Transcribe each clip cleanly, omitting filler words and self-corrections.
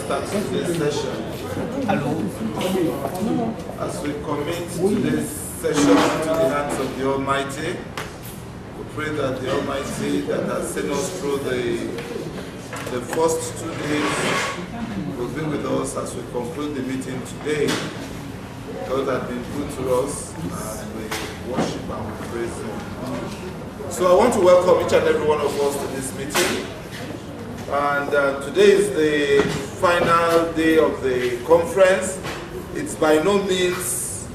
start today's session. As we commit today's session to the hands of the Almighty, we pray that the Almighty that has seen us through the first 2 days will be with us as we conclude the meeting today. God has been good to us, and we worship and we praise Him. So I want to welcome each and every one of us to this meeting. And today is the final day of the conference. It's by no means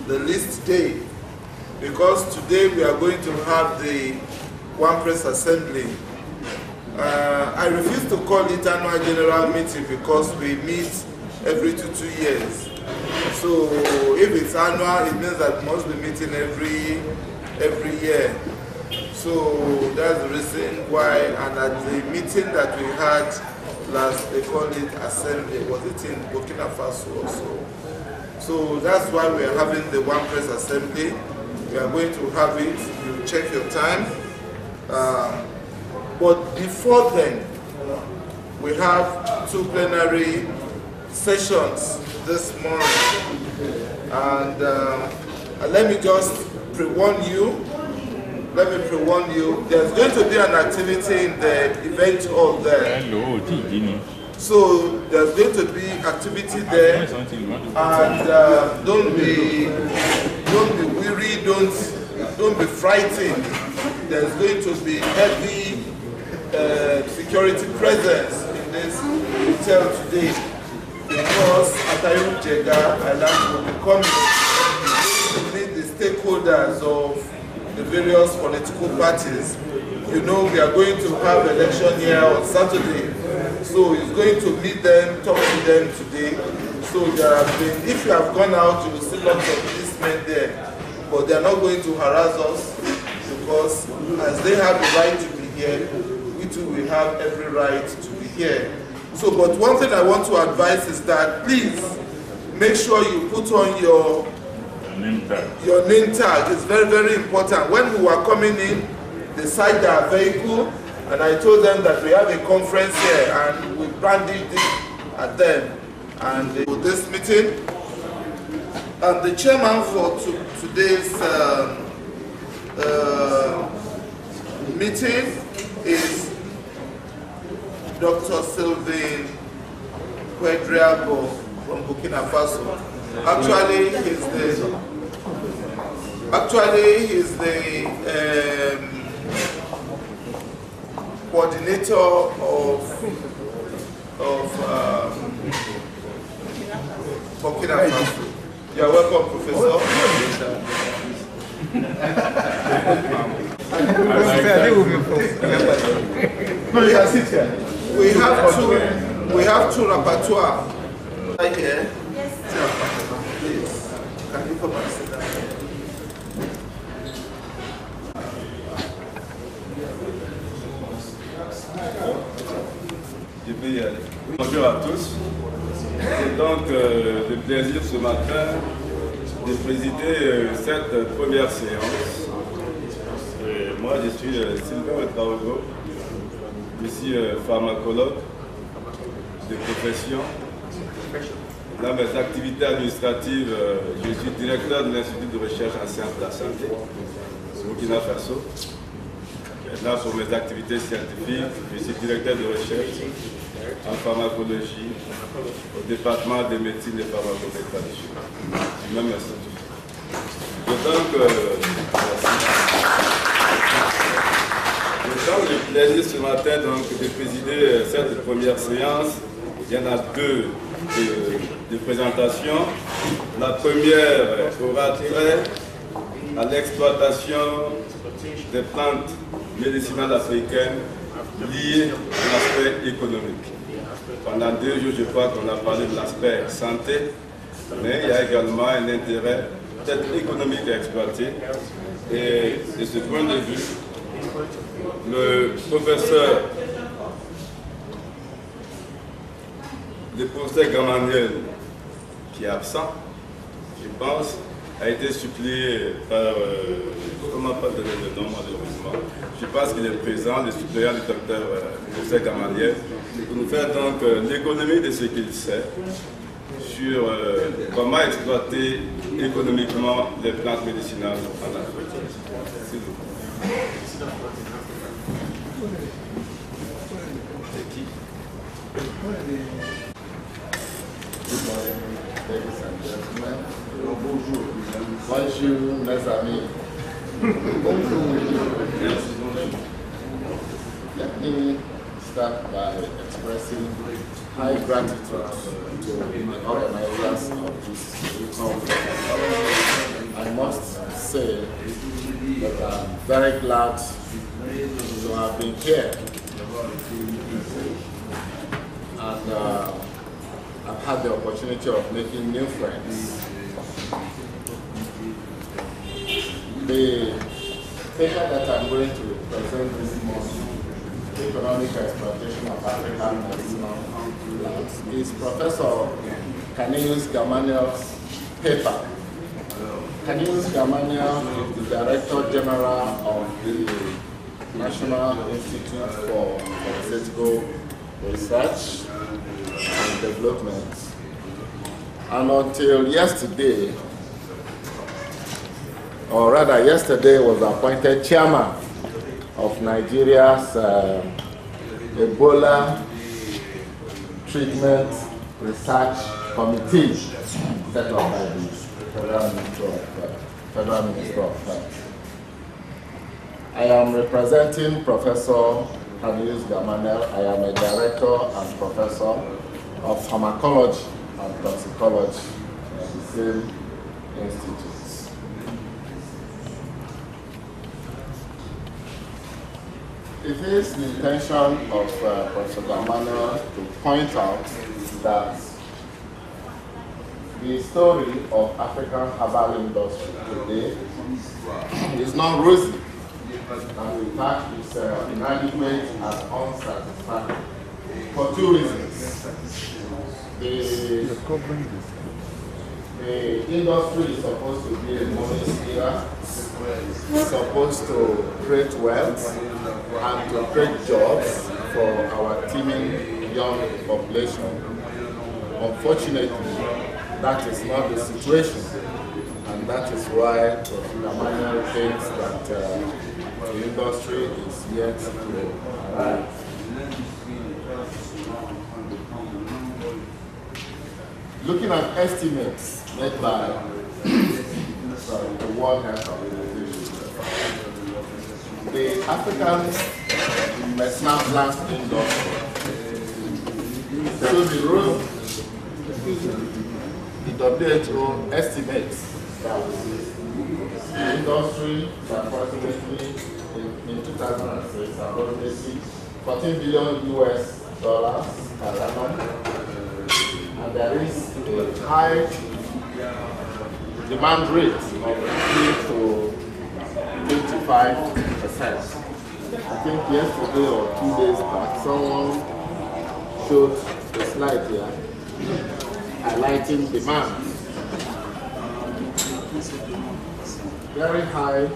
the least day, because today we are going to have the One Press Assembly. I refuse to call it annual general meeting because we meet every 2 years. So if it's annual, it means that we must be meeting every year. So that's the reason why. And at the meeting that we had last, they called it assembly. Was it in Burkina Faso also? So that's why we are having the One Press Assembly. We are going to have it. You check your time. But before then, we have 2 plenary sessions this morning. And let me just pre-warn you. There's going to be an activity in the event hall there. So there's going to be activity there, and don't be weary, don't be frightened. There's going to be heavy security presence in this hotel today, because Atayu Jega Island will be coming to meet the stakeholders of the various political parties. You know, we are going to have election here on Saturday, so he's going to meet them, talk to them today. So there have been, if you have gone out, you will see lots of policemen there, but they are not going to harass us, because as they have the right to be here, we too will have every right to be here. So, but one thing I want to advise is that please make sure you put on your name tag. Is very, very important. When we were coming in, they signed our vehicle, and I told them that we have a conference here, and we branded it at them. And for this meeting, and the chairman for today's meeting is Dr. Sylvain Quadriago from Burkina Faso. Actually, he's the coordinator of Burkina Faso. You are welcome, Professor. We have two repertoire right here. Please, can you come and sit down? Je peux y aller. Bonjour à tous. C'est donc le plaisir ce matin de présider cette première séance. Moi, je suis Sylvain Traorgo. Je suis pharmacologue de profession. Dans mes activités administratives, je suis directeur de l'Institut de recherche en sciences de la santé au Burkina Faso. Là, pour mes activités scientifiques, je suis directeur de recherche en pharmacologie au département de médecine et pharmacologie du même institut. Donc, j'ai le plaisir ce matin de présider cette première séance. Il y en a 2 de présentations. La première aura trait à l'exploitation des plantes médicinales africaines liées à l'aspect économique. Pendant 2 jours, je crois qu'on a parlé de l'aspect santé, mais il y a également un intérêt peut-être économique à exploiter. Et de ce point de vue, le professeur Gamaliel, qui est absent, je pense, a été suppléé par, comment pas donner le nom malheureusement, je pense qu'il est présent, le suppléant du docteur Gamaliel, pour nous faire donc l'économie de ce qu'il sait sur comment exploiter économiquement les plantes médicinales en Afrique. S'il vous plaît. C'est qui? Ladies and gentlemen, bonjour mes amis. Let me start by expressing high gratitude to the organizers of this conference. I must say that I'm very glad to have been here. And I've had the opportunity of making new friends. The paper that I'm going to present this morning, Economic Exploitation of African Medicinal Plants, is Professor Kamiyus Gamaliel's paper. Kamiyus Gamaliel is the Director General of the National Institute for Pharmaceutical Research and Development. And until yesterday, or rather yesterday, was appointed chairman of Nigeria's Ebola Treatment Research Committee set up by the Federal Minister of Health. I am representing Professor Kamiyus Gamaliel. I am a director and professor of pharmacology and toxicology at the same institutes. It is the intention of Professor Gamaliel to point out that the story of African herbal industry today is not rosy, and in fact is inadequate and unsatisfactory for two reasons. The industry is supposed to be a monosphere, supposed to create wealth and to create jobs for our teeming young population. Unfortunately, that is not the situation, and that is why Professor Gamaliel thinks that the industry is yet to arrive. Looking at estimates made by the World Health Organization, the African medicinal plant industry should be growing. The WHO estimates that the industry approximately in 2006 approximately $14 billion per annum. And there is a high demand rate of 50 to 55%. I think yesterday or 2 days back, someone showed a slide here highlighting demand. Very high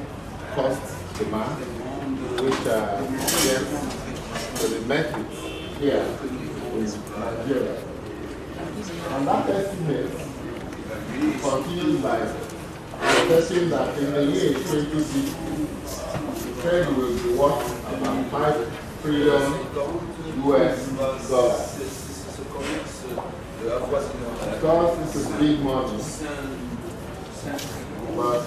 cost demand, which gets to the market here in Nigeria. And that estimate continues by assessing that in the year 2060, trade will be worth about $5 trillion. Because this is big money, but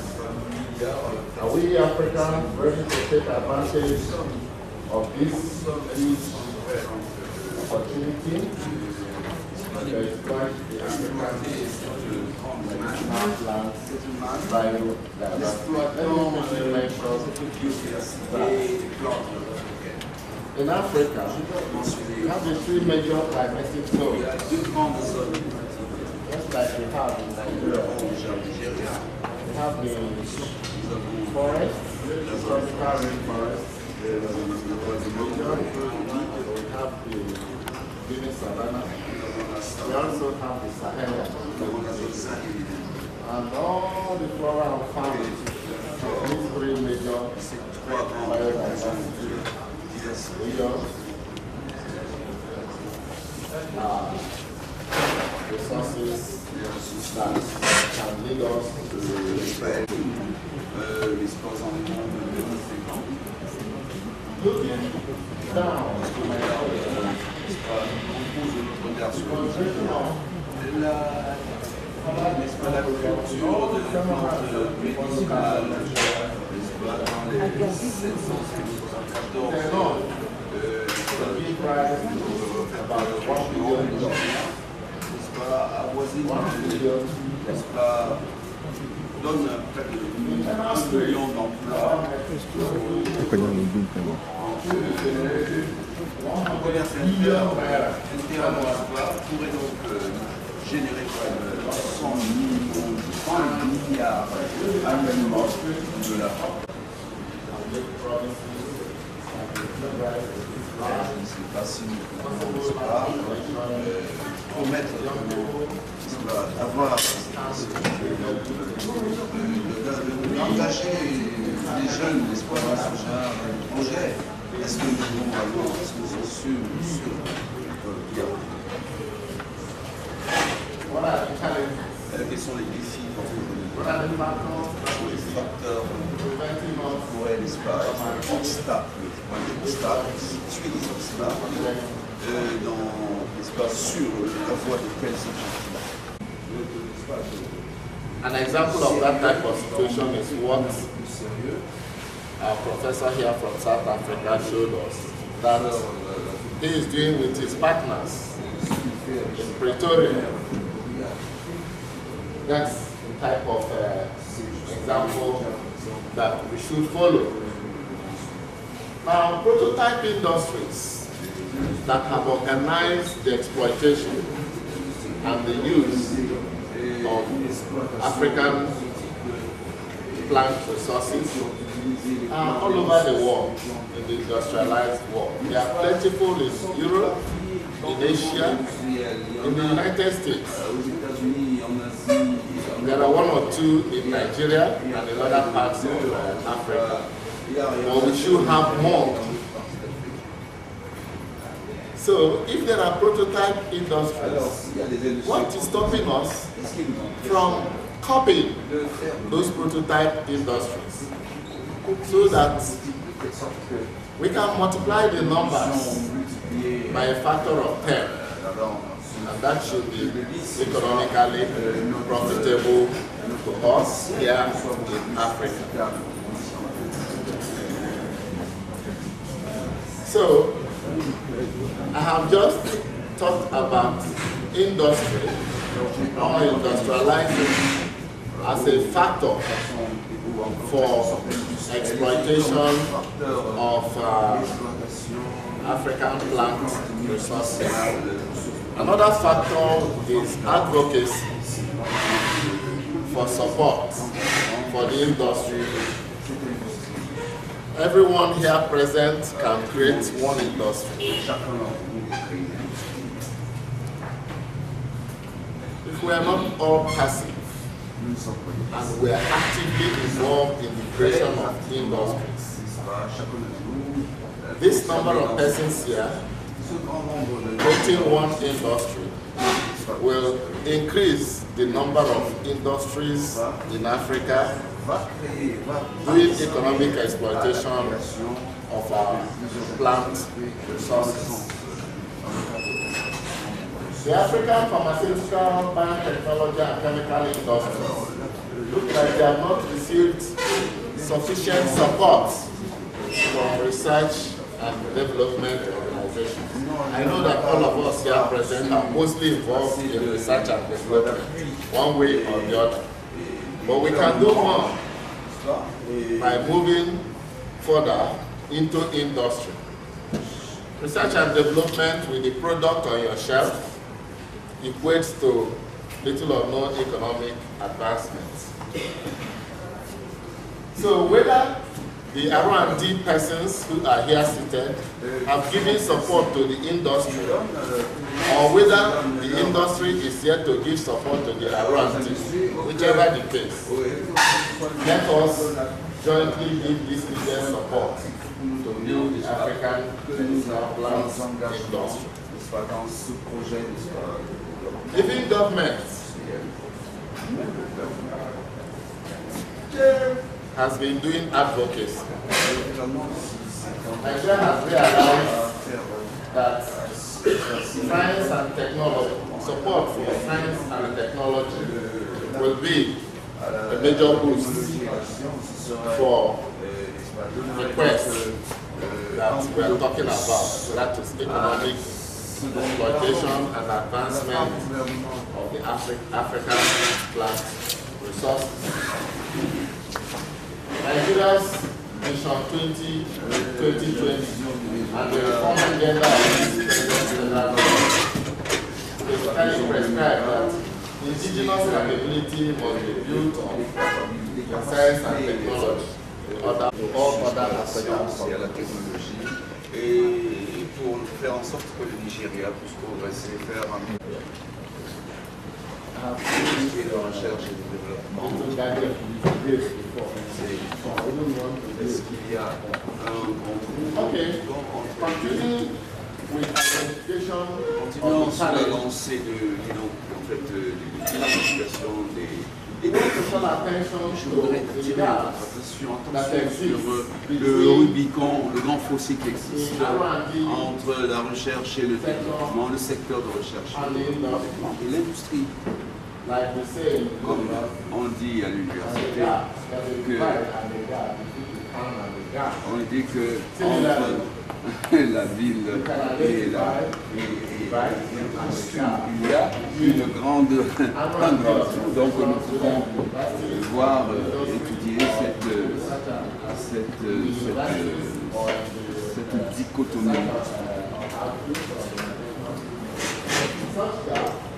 are we Africans ready to take advantage of this huge opportunity? To exploit the African medicinal plants in Africa, we have the three major climatic zones, just like we have in Nigeria. We have the forest, the tropical rainforest, we have the Guinea savanna. We also have the Sahel, and all the agricultural and farming. These three major resources that can lead us to looking down to my la culture de plantes médicinales, dans les 1774, avoisine, n'est-ce pas, donne près de 1 million d'emplois. Un commerce interne pourrait donc générer 100 milliards annuellement de la je ne sais pas si nous promettre d'avoir d'engager les jeunes, n'est-ce pas, dans ce genre de projet. Est-ce que nous pouvons avoir, est-ce que nous sommes sûrs voilà, quels sont les défis les facteurs pourraient, n'est-ce pas, être obstacles, suite des obstacles n'est-ce pas, sur la voie de quels objectifs? An example of that type of situation is what our professor here from South Africa showed us that he is doing with his partners in Pretoria. That's the type of example that we should follow. Now, prototype industries that have organized the exploitation and the use of African plant resources are all over the world, in the industrialized world. They are plentiful in Europe, in Asia, in the United States. There are 1 or 2 in Nigeria and in other parts of Africa. But we should have more. So if there are prototype industries, what is stopping us from copying those prototype industries so that we can multiply the numbers by a factor of 10, and that should be economically profitable to us here in Africa. So I have just talked about industry or industrializing as a factor for exploitation of African plant resources. Another factor is advocacy for support for the industry. Everyone here present can create one industry. If we are not all passive and we are actively involved in the creation of industries, this number of persons here creating one industry will increase the number of industries in Africa doing economic exploitation of our plant resources. The African pharmaceutical, biotechnology and chemical industry look like they have not received sufficient support from research and development organizations. I know that all of us here present are mostly involved in research and development, one way or the other. But we can do more by moving further into industry. Research and development with the product on your shelf equates to little or no economic advancements. So whether the R&D persons who are here seated have given support to the industry, or whether the industry is yet to give support to the R&D, whichever the case, Let us jointly give this needed support to build the African textile plants industry. Even governments has been doing advocacy. Nigeria has realized that science and technology, support for science and technology will be a major boost for the quest that we are talking about, that is economic exploitation and advancement of the African plant resources. Nigeria's Mission 2020 and the reform agenda of basically prescribe that indigenous capability must be built on science and technology to all other aspects et à la technologie, et pour faire en sorte que le Nigeria puisse progresser, faire un métier de recherche et de développement. Est-ce qu'il y a un grand continuons sur la lancée de l'identification des je voudrais attirer votre attention sur le Rubicon, le grand fossé qui existe entre la recherche et le développement, le secteur de recherche et l'industrie. Comme on dit à l'université, on dit que entre la ville et l'industrie, il y a une grande trou. Donc nous pouvons voir, étudier cette dichotomie.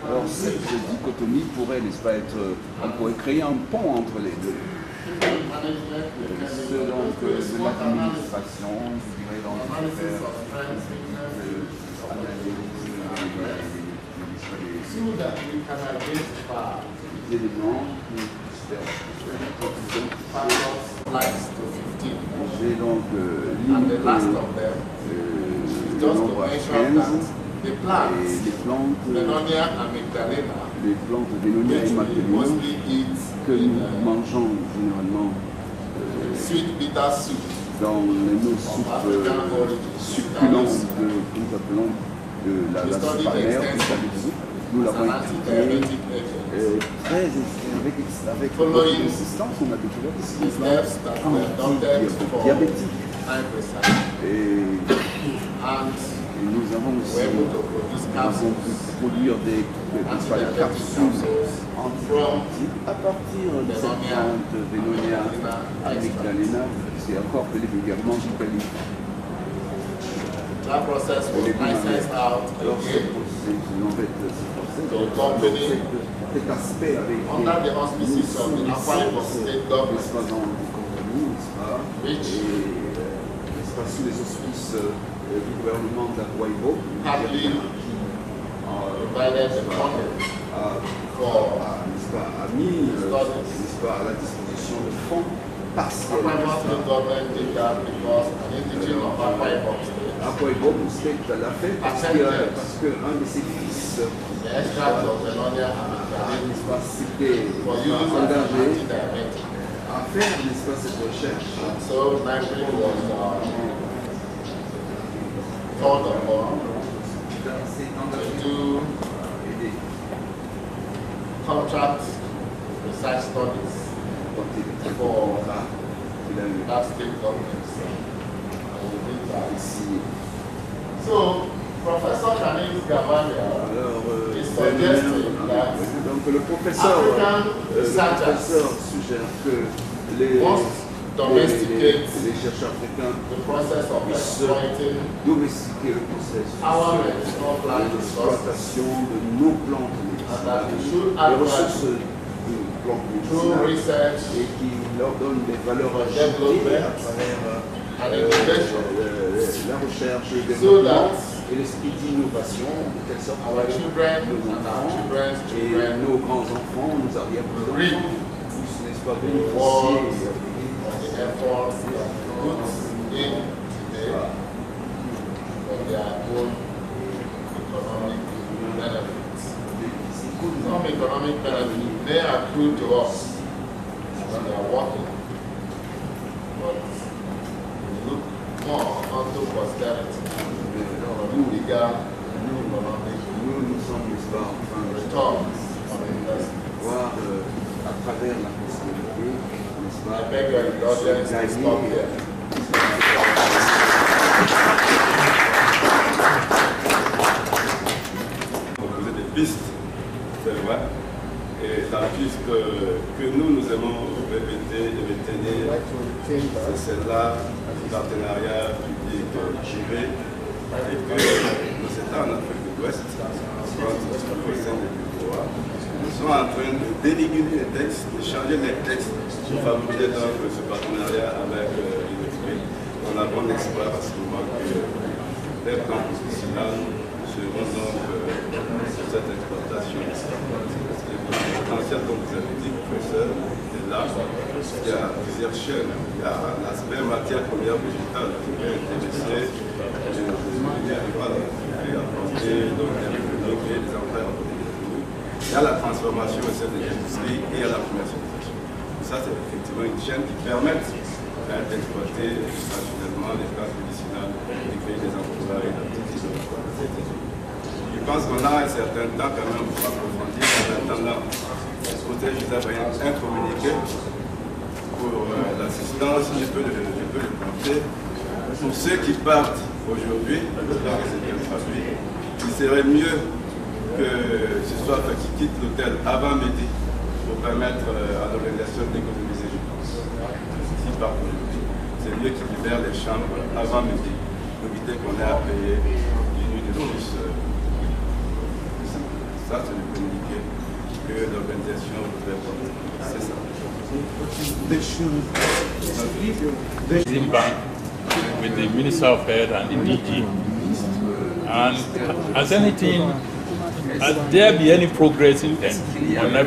Alors cette dichotomie pourrait, n'est-ce pas, on pourrait créer un pont entre les deux. Selon que de l'administration, je dirais, dans le faire des éléments j'ai donc limité le nombre à 15. The plants, Benonia and Magdalena, les plantes de Benonia et Magdalena que nous mangeons généralement sweet bitter soup dans nos soupes succulentes que nous appelons de la CPMR. Nous l'avons étudié avec beaucoup d'insistance. On a découvert que c'est diabétique. Et nous avons aussi pu produire des capsules antibiotiques à partir de cette plante Benonia amygdalina, c'est encore appelé vulgairement Italie. That process was licensed out cet aspect avec under the auspices of the Akwa State government, which sous les auspices du gouvernement d'Akwa-Ibom, hardly provided the funding for a mis à la disposition de fonds partiels. Akwa State government did that because an indigene of Akwa-Ibom State, Akwa-Ibom State l'a fait parce qu'un de ses fils the extract of Benonia amygdalina s'était engagé à faire cette recherche. So NIPRD was called upon to do contract research studies for that state government. So Professor Gamaliel is suggesting that donc le professeur suggère que les chercheurs africains puissent domestiquer le processus d'exploitation de nos plantes médicinales, les ressources de plantes médicinales, et qui leur donnent des valeurs ajoutées à travers la recherche, le développement et l'esprit d'innovation, de telle sorte que nos enfants et nos grands-enfants, nos arrière-petits-enfants, puissent reward the efforts that put in today for their own economic benefits. Some economic benefits may accrue to us when we are working, but we look more onto posterity for the bigger economic returns on investment. À travers la possibilité, I beg your indulgence to stop here. Proposer des pistes, c'est vrai. Et la piste que nous aimons répéter et retenir, c'est celle-là du partenariat public-privé et que nos États en Afrique de l'Ouest, au sein des bureaux, sont en train de déléguer les textes, de changer les textes pour favoriser donc ce partenariat avec l'UNIPRD. On a bon espoir à ce moment que les plans professionnels seront donc sur cette exploitation. Le potentiel, comme vous avez dit, professeur, est là. Il y a plusieurs chaînes. Il y a l'aspect matière première végétale qui peut intéresser et apporter donc des revenus et des emplois. Il y a la transformation au sein de l'industrie et il y a la commercialisation. Ça, c'est effectivement une chaîne qui permet d'exploiter traditionnellement les plantes médicinales et de créer des emplois et d'activités. Je pense qu'on a un certain temps quand même pour approfondir. En attendant, côté je vous avais un communiqué pour l'assistance, je peux le compter. Pour ceux qui partent aujourd'hui, j'espère que c'est bien traduit, il serait mieux que ce soit qui quitte l'hôtel avant midi pour permettre à l'organisation d'économiser, je pense. Si par aujourd'hui, c'est mieux qu'ils libèrent les chambres avant midi pour éviter qu'on ait à payer une nuit de plus. Ça, c'est le communiqué que l'organisation voudrait porter. C'est ça. Bank with the Minister of Health and the DG. And has there be any progress in them on 9%?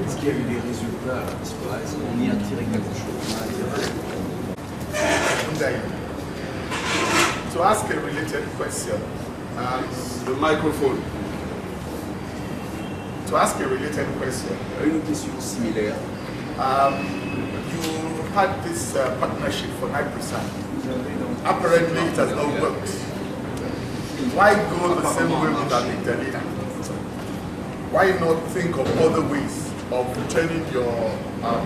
Est-ce qu'il y a eu des résultats qui paraissent? On y a tiré quelque chose. To ask a related question. Le microphone. To ask a related question. Une question similaire. You had this partnership for 9%. Apparently it has not worked. Why go the same way with Italy? Why not think of other ways of turning your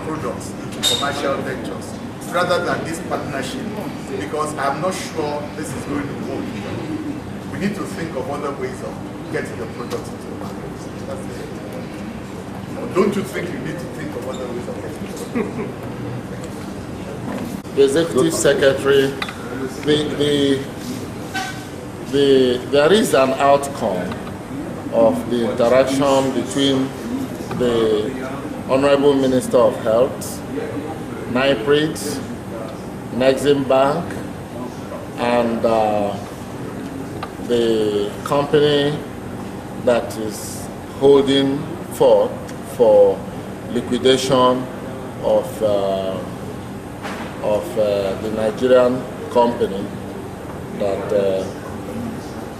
products into commercial ventures rather than this partnership? Because I'm not sure this is going to work. We need to think of other ways of getting the products into the market. Don't you think you need to think of other ways of getting the products? The Executive Secretary, there is an outcome of the interaction between the Honorable Minister of Health, NIPRD, Exim Bank, and the company that is holding forth for liquidation of the Nigerian company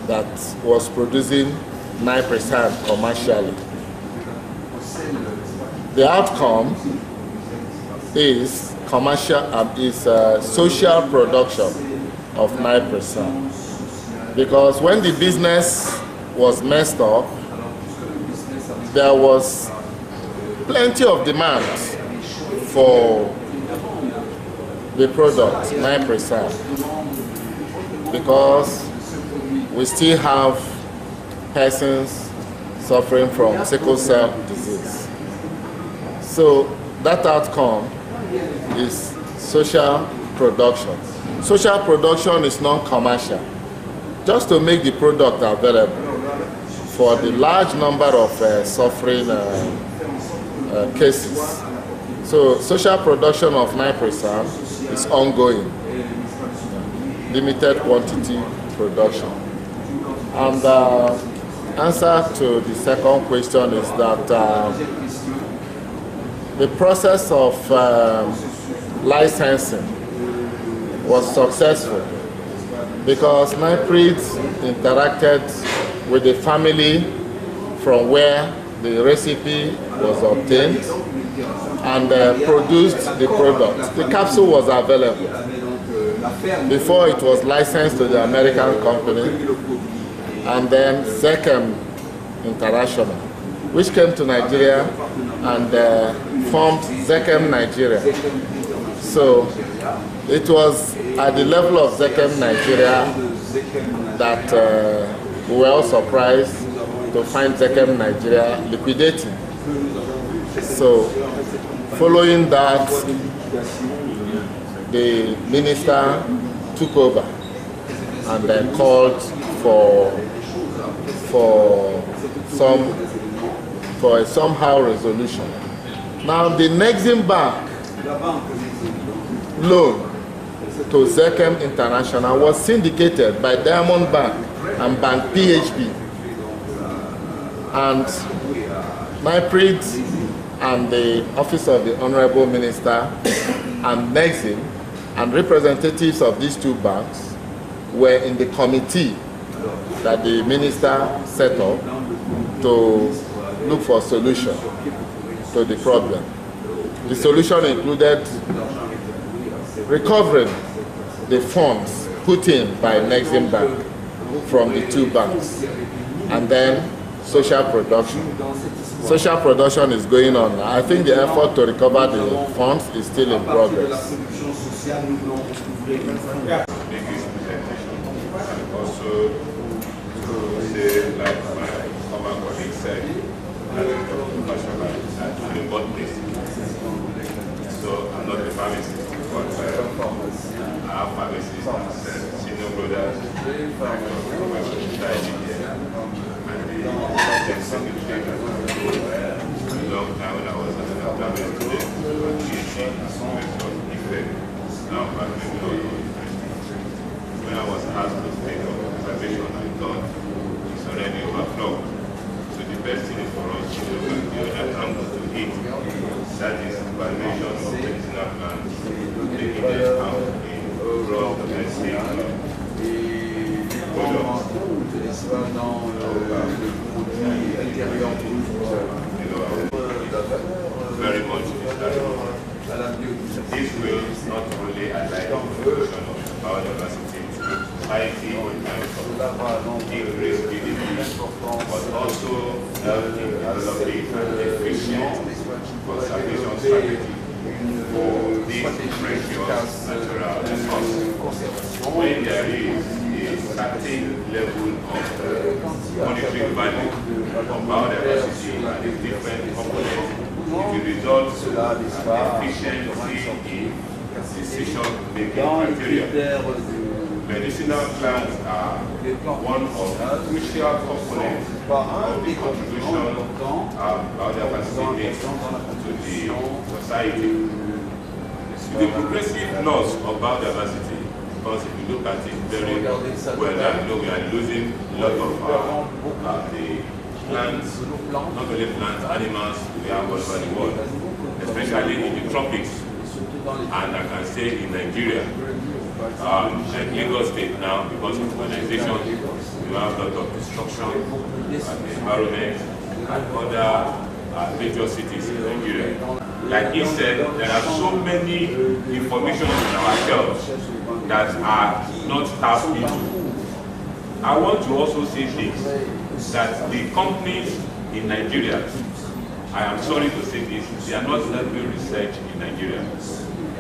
that was producing 9% commercially. The outcome is social production of 9%. Because when the business was messed up, there was plenty of demand for the product, 9%. Because we still have persons suffering from sickle cell disease. So that outcome is social production. Social production is non-commercial, just to make the product available for the large number of suffering cases. So social production of 9% is ongoing, limited quantity production. And the answer to the second question is that the process of licensing was successful because NIPRD interacted with the family from where the recipe was obtained and produced the product. The capsule was available before it was licensed to the American company, and then Zekem International, which came to Nigeria and formed Zekem Nigeria. So it was at the level of Zekem Nigeria that we were all surprised to find Zekem Nigeria liquidating. So following that, the minister took over and then called for a somehow resolution. Now the Nexim Bank loan to Zekem International was syndicated by Diamond Bank and Bank PHB, and NIPRD and the Office of the Honorable Minister and Nexim and representatives of these two banks were in the committee that the minister set up to look for a solution to the problem. The solution included recovering the funds put in by Nexim Bank from the two banks, and then social production. Social production is going on. I think the effort to recover the funds is still in progress. Also, to say, like my former colleague said, that the professional actually bought this. So I'm not a pharmacist, but I have pharmacists and senior brothers and the secretary a long time when I was at an academic student, now back in the when I was asked to take up observation, I thought it's already overflowed. So the best thing is for us to look at the other angle to it. That is evaluation of medicinal plants, taking them out in raw domestic products. Very much this will not only highlight the evolution of biodiversity to society in terms of increased GDP, but also help in developing an efficient conservation strategy for these precious natural resources. When there is a certain level of monetary value of biodiversity and its different components, it will result to an efficiency in decision-making criteria. Medicinal plants are one of the crucial components of the contribution of biodiversity makes to the society. The progressive loss of biodiversity, because if you look at it very well, I know we are losing a lot of the plants, not only plants, animals we have all over the world, especially in the tropics, and I can say in Nigeria. Like Lagos State now, because of urbanization, we have a lot of destruction and the environment and other major cities in Nigeria. Like he said, there are so many information in our health that are not tapped into. I want to also say this, that the companies in Nigeria, I am sorry to say this, they are not doing research in Nigeria.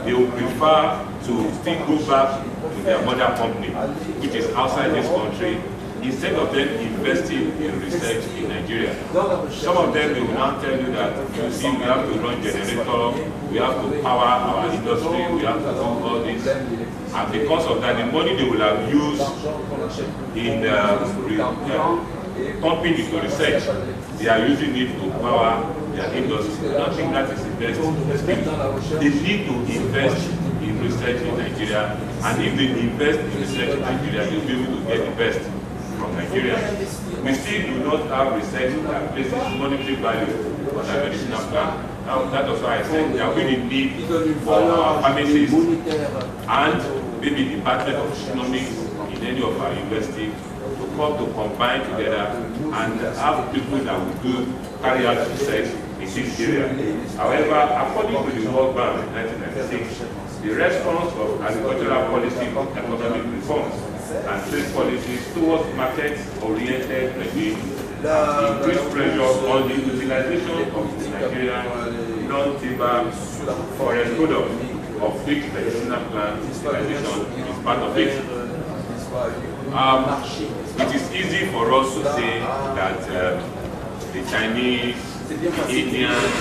They will prefer to still go back to their mother company, which is outside this country, instead of them investing in research in Nigeria. Some of them will now tell you that, you see, we have to run generator, we have to power our industry, we have to do all this. And because of that, the money they will have used in pumping into research, they are using it to power their industry. I think that is the best thing. They need to invest in research in Nigeria, and if they invest in research in Nigeria, they'll be able to get the best from Nigeria. We still do not have research that places monetary value on our medicinal plant. That was why I said there will be need for our pharmacists and maybe the Department of Economics in any of our universities to combine together and have people that will carry out research in this area. However, according to the World Bank in 1996, the response of agricultural policy, economic reforms, and trade policies towards market-oriented regime increased pressure on the utilization of the Nigerian non-timber forest products, of which medicinal plant utilization is part of it. It is easy for us to say that the Chinese, the Indians,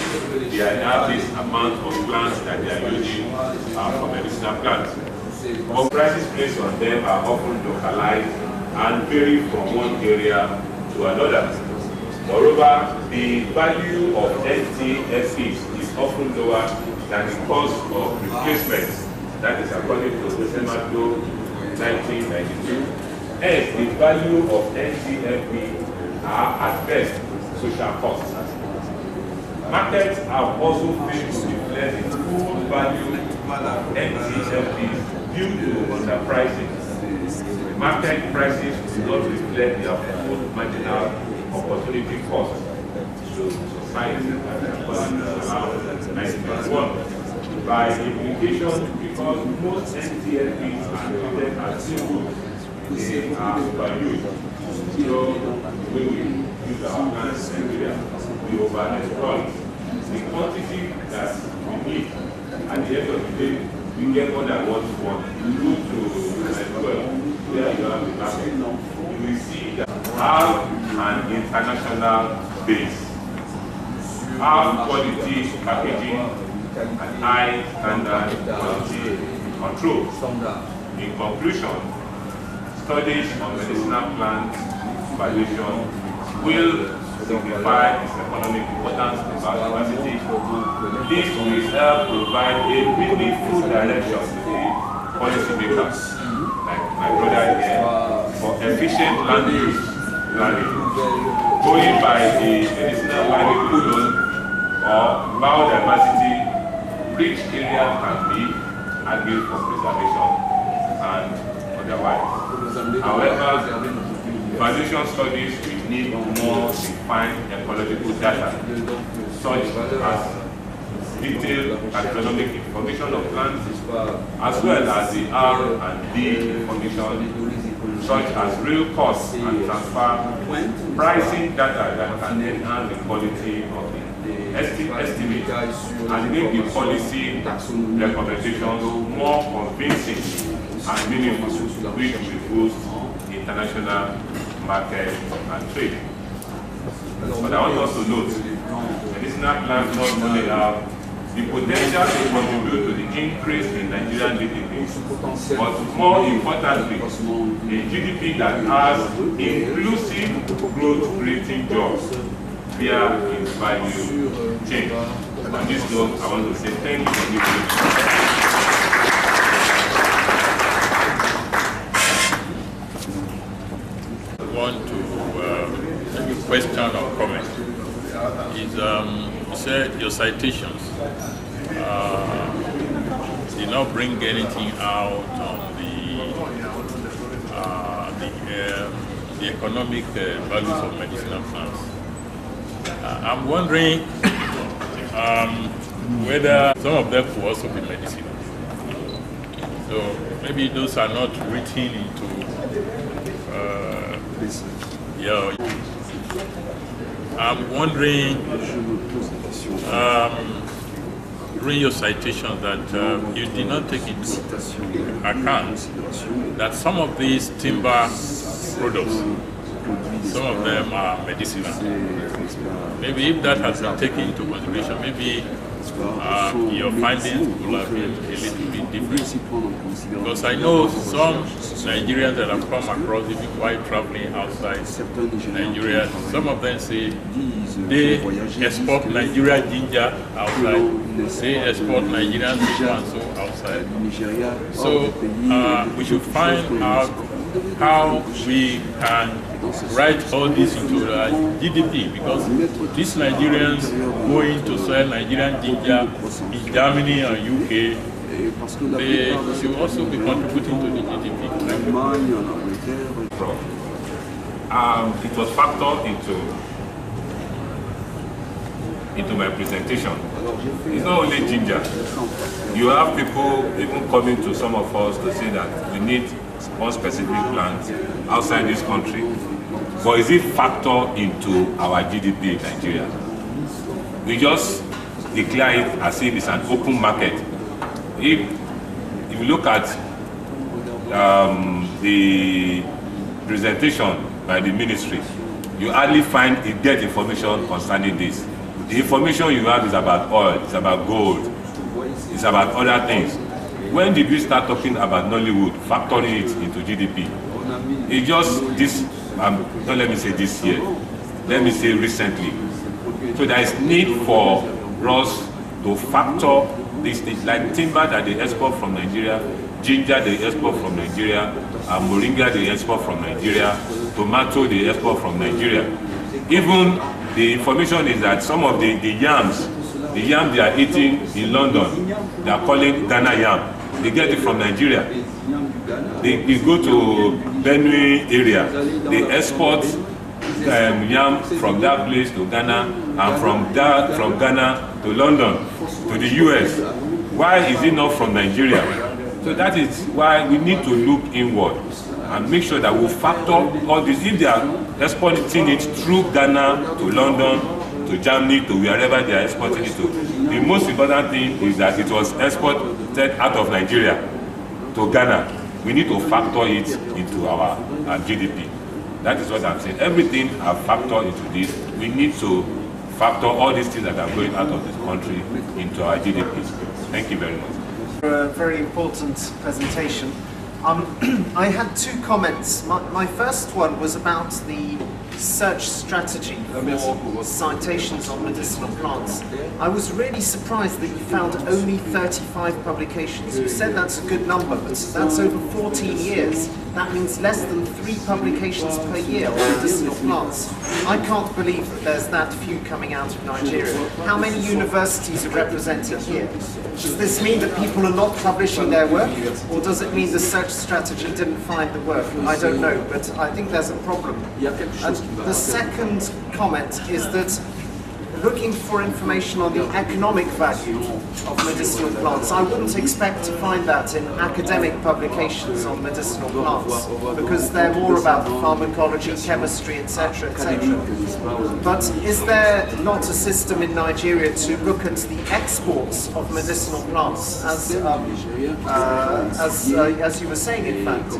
they have this amount of plants that they are using for medicinal plants. But prices placed on them are often localized and vary from one area to another. Moreover, the value of NTFPs is often lower than the cost of replacement. That is according to December 1992. Hence, the value of NTFP are at best social costs. Markets have also failed to reflect the full value of NTFPs due to underpricing. Market prices do not reflect their full marginal opportunity cost to society around 1991. By implication, because most NTFPs are treated as single, they are overused. So when we use our plants in Nigeria, we over-exploit the quantity that we need. At the end of the day, we get more than what we want. You go to where you have the market, you will see that have an international base, have quality packaging, and high standard quality control. In conclusion, studies on medicinal plant valuation will signify its economic importance to biodiversity. This will help provide a meaningful direction to the policymakers, like my brother here, for efficient land use planning, going by the medicinal livelihood zone or biodiversity. Rich areas can be argued for preservation and otherwise. However, valuation studies will need more defined ecological data, such as detailed taxonomic information of plants, as well as the R&D information, such as real costs and transfer pricing data that can enhance the quality of the estimate and make the policy recommendations more convincing and meaningful, which will boost international market and trade. But I want us to note, medicinal plants not only have the potential to contribute to the increase in Nigerian GDP, but more importantly, a GDP that has inclusive growth creating jobs via its value chain. On this note, I want to say thank you for listening. Want to make a question or comment is you said your citations did not bring anything out on the economic values of medicinal plants. I'm wondering whether some of them could also be medicinal. So maybe those are not written into I'm wondering during your citation that you did not take into account that some of these timber products, some of them are medicinal. Maybe if that has been taken into consideration, maybe your findings will have been a little bit different. Because I know some Nigerians that have come across, even while traveling outside Nigeria, some of them say they export Nigerian ginger outside, they export Nigerian so and so outside. So we should find out how we can write all this into GDP, because these Nigerians going to sell Nigerian ginger in Germany or UK, they should also be contributing to the GDP. It was factored into my presentation. It's not only ginger. You have people even coming to some of us to say that we need one specific plant outside this country. But is it factored into our GDP in Nigeria? We just declare it as if it's an open market. If you look at the presentation by the ministry, you hardly get information concerning this. The information you have is about oil, it's about gold, it's about other things. When did we start talking about Nollywood, factoring it into GDP? It's just this, don't let me say this year, let me say recently. So there is need for us to factor these things, like timber that they export from Nigeria, ginger they export from Nigeria, moringa they export from Nigeria, tomato they export from Nigeria. Even the information is that some of the yams they are eating in London, they are calling Ghana yam. They get it from Nigeria. They go to Benue area, they export yam from that place to Ghana, and from Ghana to London, to the US. Why is it not from Nigeria? So that is why we need to look inward and make sure that we factor all this. If they are exporting it through Ghana to London, to Germany, to wherever they are exporting it to, the most important thing is that it was exported out of Nigeria to Ghana. We need to factor it into our GDP. That is what I'm saying. Everything are factored into this. We need to factor all these things that are going out of this country into our GDP. Thank you very much. A very important presentation. I had two comments. My first one was about the search strategy for citations on medicinal plants. I was really surprised that you found only 35 publications. You said that's a good number, but that's over 14 years. That means less than 3 publications per year on medicinal plants. I can't believe that there's that few coming out of Nigeria. How many universities are represented here? Does this mean that people are not publishing their work, or does it mean the search strategy didn't find the work? I don't know, but I think there's a problem. And the second comment is that looking for information on the economic value of medicinal plants, I wouldn't expect to find that in academic publications on medicinal plants, because they're more about pharmacology, chemistry, etc., etc. But is there not a system in Nigeria to look at the exports of medicinal plants, as you were saying, in fact?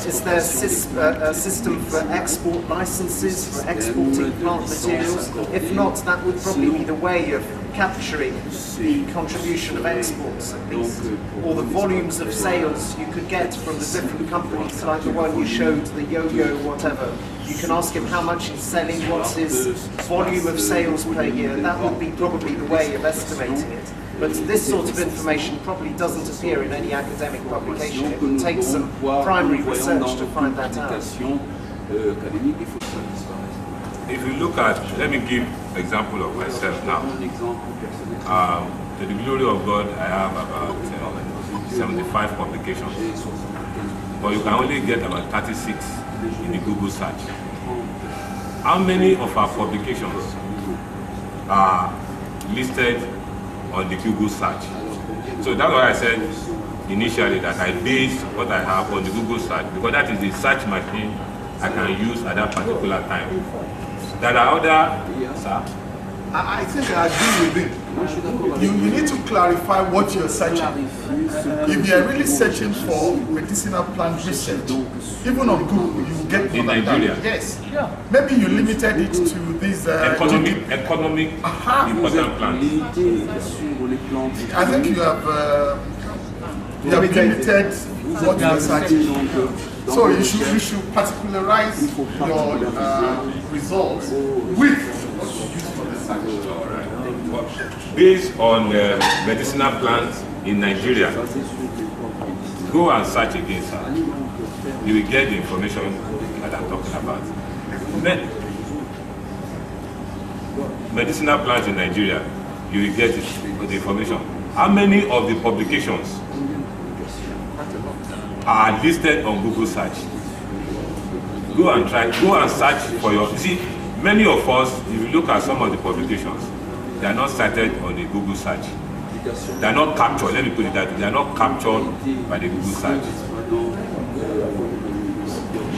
Is there a system for export licenses for exporting plant materials? If not, that would probably be the way of capturing the contribution of exports, at least, or the volumes of sales you could get from the different companies, like the one you showed, the yo-yo, whatever. You can ask him how much he's selling, what's his volume of sales per year. That would be probably the way of estimating it. But this sort of information probably doesn't appear in any academic publication. It would take some primary research to find that out. If you look at, let me give an example of myself now. To the glory of God, I have about 75 publications. But you can only get about 36 in the Google search. How many of our publications are listed on the Google search? So that's why I said initially that I base what I have on the Google search, because that is the search machine I can use at that particular time. There are other, sir? I think I agree with it. You need to clarify what you're searching. If you're really searching for medicinal plant research, even on Google, you will get in Nigeria. Yes. Yeah. Maybe you limited it to these economic important plants. I think you have limited what you're searching. So you should particularize your results with what you use for the search. Based on medicinal plants in Nigeria, go and search again, sir. You will get the information that I'm talking about. Medicinal plants in Nigeria, you will get the information. How many of the publications are listed on Google search? Go and search for your, see, many of us, if you look at some of the publications, they are not cited on the Google search. They are not captured, let me put it that way, they are not captured by the Google search.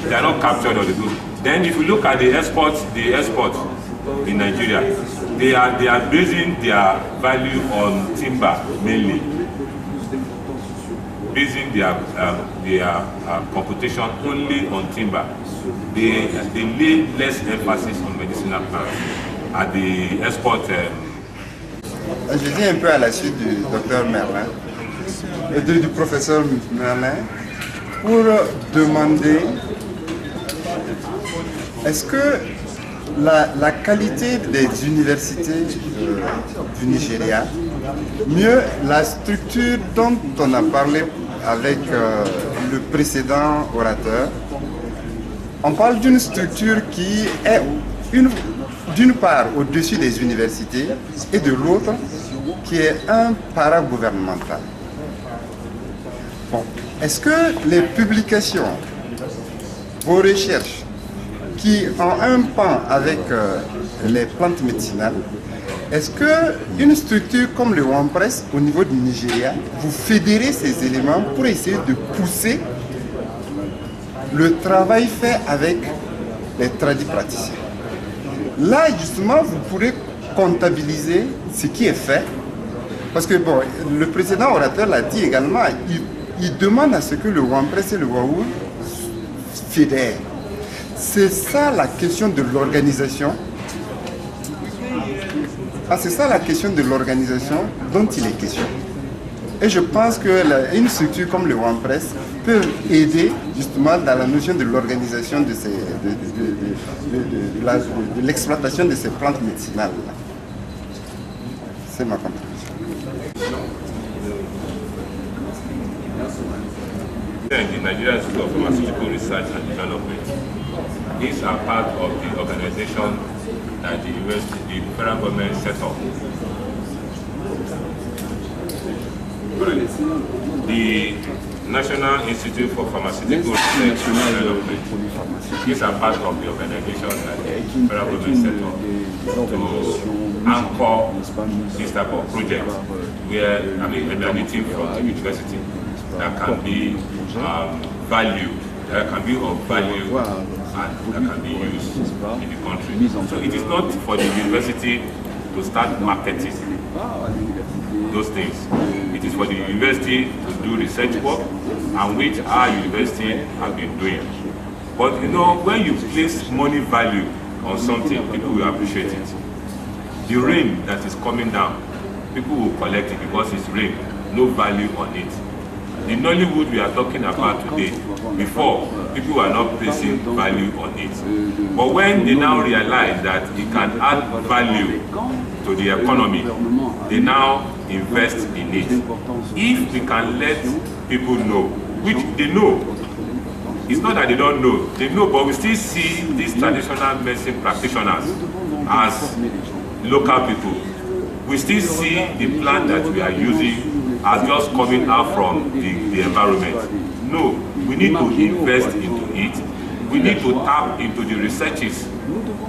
They are not captured on the Google. Then if you look at the export in Nigeria, they are basing their value on timber mainly, basing their computation only on timber. They lay less emphasis on medicinal plants at the export. Je dis un peu à la suite du docteur Merlin, du professeur Merlin, pour demander est-ce que la qualité des universités du Nigeria, mieux la structure dont on a parlé avec le précédent orateur, on parle d'une structure qui est d'une part au-dessus des universités et de l'autre qui est un paragouvernemental. Bon. Est-ce que les publications, vos recherches qui ont un pan avec les plantes médicinales, est-ce qu'une structure comme le WordPress au niveau du Nigeria, vous fédérez ces éléments pour essayer de pousser le travail fait avec les tradipraticiens? Là, justement, vous pourrez comptabiliser ce qui est fait. Parce que, bon, le précédent orateur l'a dit également, il demande à ce que le WordPress et le WAU fédèrent. C'est ça la question de l'organisation. C'est ça la question de l'organisation dont il est question. Et je pense qu'une structure comme le WordPress peut aider justement dans la notion de l'organisation de l'exploitation de ces plantes médicinales. C'est ma contribution. The Nigerian Institute of Pharmaceutical Research and Development. These are part of the organization that the federal government set up. The National Institute for Pharmaceutical Research and Development. These are part of the organization that the federal government set up to anchor this type of project where emanating from the university that can be value, that can be of value and that can be used in the country. So it is not for the university to start marketing those things. It is for the university to do research work, and which our university has been doing. But you know, when you place money value on something, people will appreciate it. The rain that is coming down, people will collect it because it's rain, no value on it. The Nollywood we are talking about today, before, people were not placing value on it. But when they now realize that it can add value to the economy, they now invest in it. If we can let people know, which they know, it's not that they don't know, they know, but we still see these traditional medicine practitioners as local people. We still see the plant that we are using as just coming out from the environment. No, we need to invest into it. We need to tap into the researches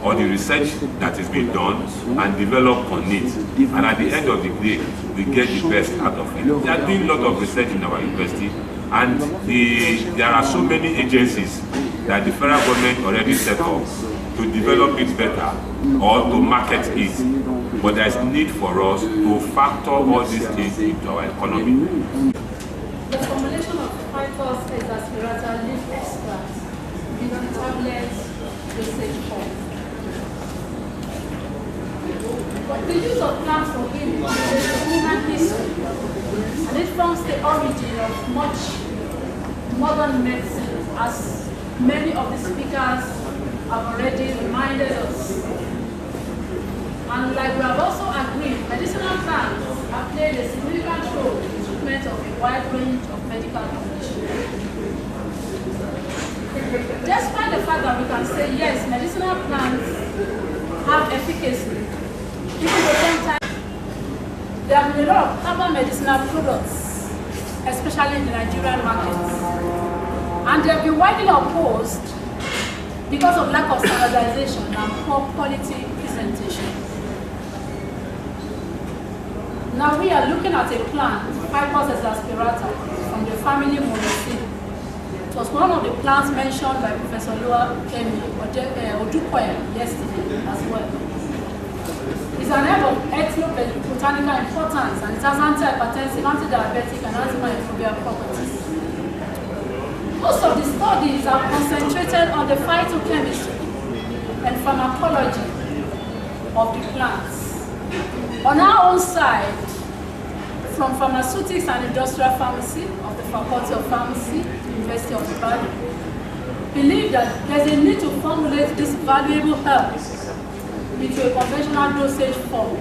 or the research that is being done and develop on it. And at the end of the day, we get the best out of it. We are doing a lot of research in our university, and there are so many agencies that the federal government already set up to develop it better or to market it. But there is need for us to factor all these things into our economy. The formulation of phytos is aspirata leaf extracts in tablets, dosage form. The use of plants for healing is human history, and it forms the origin of much modern medicine, as many of the speakers have already reminded us. And like we have also agreed, medicinal plants have played a significant role treatment of a wide range of medical conditions. Despite the fact that we can say, yes, medicinal plants have efficacy, even at the same time, there have been a lot of herbal medicinal products, especially in the Nigerian markets. And they have been widely opposed because of lack of standardization and poor quality presentation. Now we are looking at a plant, Ficus exasperata, from the family Moraceae. It was one of the plants mentioned by Professor Oluwatoyin yesterday as well. It's an herb of ethnobotanical importance and it has antihypertensive, antidiabetic, and antimicrobial properties. Most of the studies are concentrated on the phytochemistry and pharmacology of the plants. On our own side, from Pharmaceutics and Industrial Pharmacy of the Faculty of Pharmacy, University of Ibadan, believe that there's a need to formulate these valuable herbs into a conventional dosage form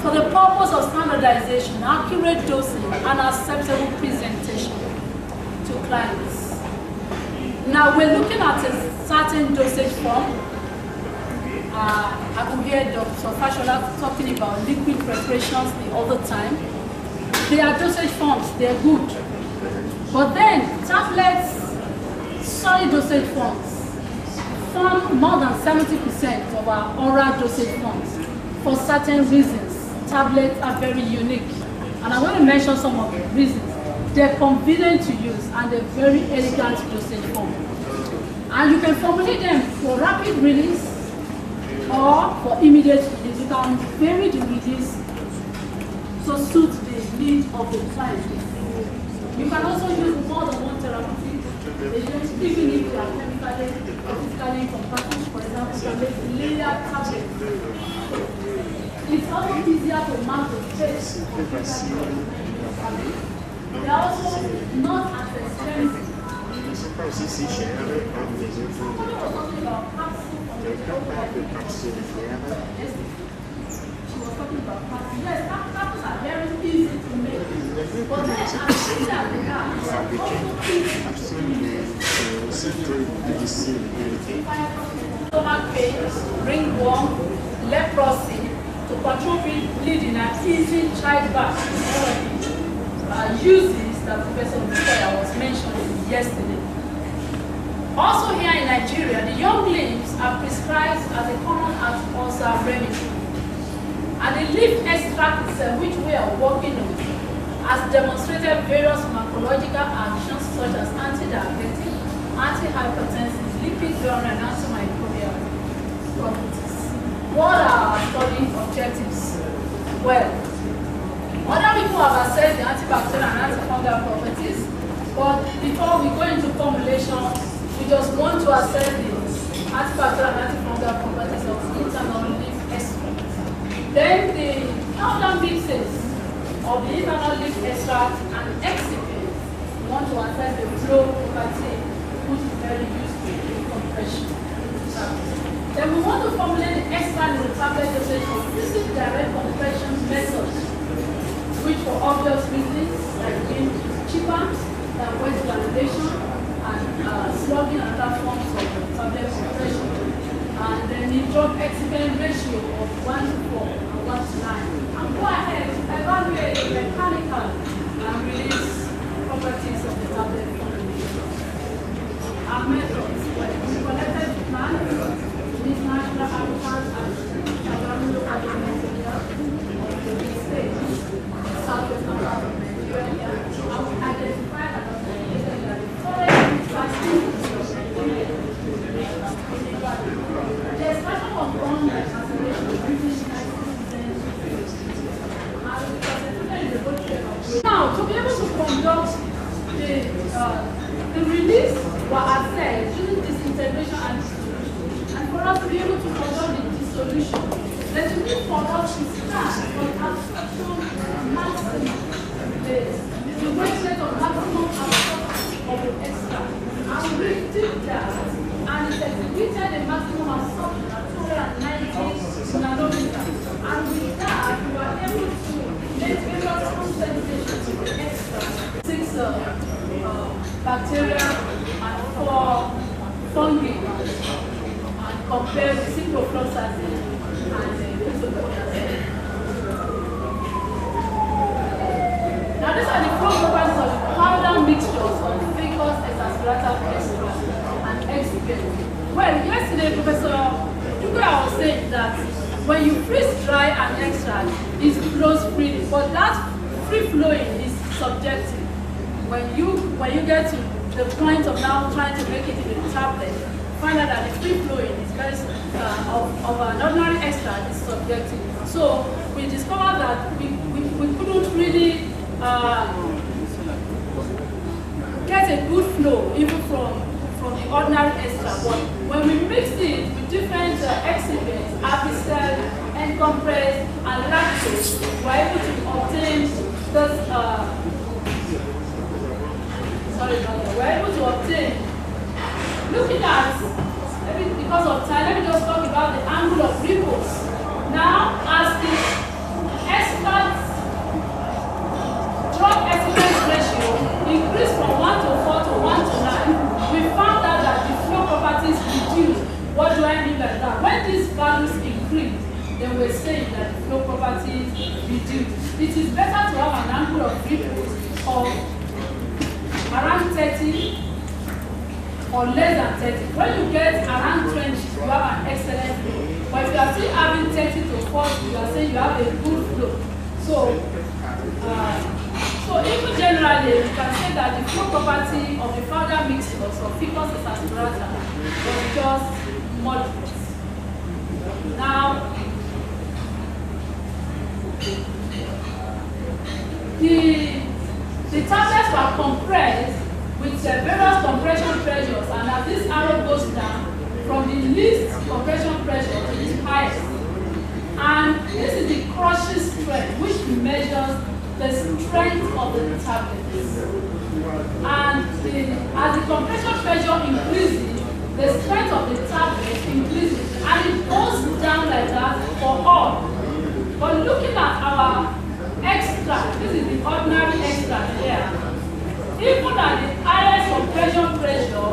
for the purpose of standardization, accurate dosing, and acceptable presentation to clients. Now we're looking at a certain dosage form. I could hear Dr. Fashola talking about liquid preparations the other time. They are dosage forms, they're good. But then tablets, solid dosage forms, form more than 70% of our oral dosage forms. For certain reasons, tablets are very unique. And I want to mention some of the reasons. They're convenient to use and they're very elegant dosage form. And you can formulate them for rapid release or for immediate release. You can vary the release to suit the need of the client. You can also use more than one therapeutic agent, even if they are chemically or physically incompatible. For example, you can make layered tablets. It's also easier to mark the space of the they are also not as expensive. She was talking about capsules. Yes, capsules are very easy to make. But then, as easy as they are, stomach pain, ringworm, leprosy, to control bleeding and easy childbirth. Uses that Professor Oluwatoyin was mentioning yesterday. Also here in Nigeria, the young limbs are prescribed as a common ulcer remedy. And the leaf extract itself, which we are working on, has demonstrated various pharmacological actions such as anti-diabetic, anti-hypertensive, lipid-bearing, and antimicrobial properties. What are our study objectives? Well, other people have assessed the antibacterial and antifungal properties, but before we go into formulation, we just want to assess the antibacterial and antifungal properties of internal leaf extract. Then the powder mixes of the internal leaf extract and excipients, we want to assess the flow property, which is very useful in compression. Then we want to formulate the extract in the tablet dosage for using direct compression methods, which for obvious reasons, like being cheaper than wet validation and slugging and other forms of tablet compression. And then the drug excipient ratio of 1:4 and 1:9. And go ahead, evaluate the mechanical and release properties of the tablet formulation. Our methods, we collected the plant, these natural habitats and Gamaliel material of the stage. Southwest part of Nigeria, and we identified that the forest plastic the expression of bone acceleration now, to be able to conduct the release were assessed using disintegration and dissolution. And for us to be able to conduct the dissolution, then to need for us to start from absorption maximum, the wavelength of maximum absorption of the extract. And we did that, and it exhibited a maximum absorption at 290 nanometers. And with that, we were able to make various concentrations bacteria and 4 fungi, and compare the ciprofloxacin and the isofloxacin. Now these are the flow properties of the powder mixtures of Ficus exasperatus extra and excipient. Well, yesterday Professor Duga was saying that when you freeze dry an extract, it flows freely, but that free flowing is subjective. When you get to the point of now trying to make it into a tablet, find out that the free flowing is very of an ordinary extract is subjective. So we discovered that we couldn't really get a good flow even from the ordinary extract. But when we mix it with different excipients, Avicel, N-compress, and lactose, we're able to obtain this. We're able to obtain. Looking at, maybe because of time, let me just talk about the angle of ripples. Now, as the extract drug excipient ratio increased from 1 to 4 to 1 to 9, we found out that the flow properties reduced. What do I mean by that? When these values increase, then we're saying that the flow properties reduce. It is better to have an angle of ripples of around 30 or less than 30. When you get around 20, you have an excellent flow. But if you are still having 30 to 40, you are saying you have a good flow. So even generally, you can say that the flow property of the powder mixtures of Ficus exasperatus was just moderate. Now, the tablets were compressed with various compression pressures, and as this arrow goes down, from the least compression pressure to the highest. And this is the crushing strength, which measures the strength of the tablets. And as the compression pressure increases, the strength of the tablet increases, and it goes down like that for all. But looking at our extract, this is the ordinary extract here. Even at the highest compression pressure,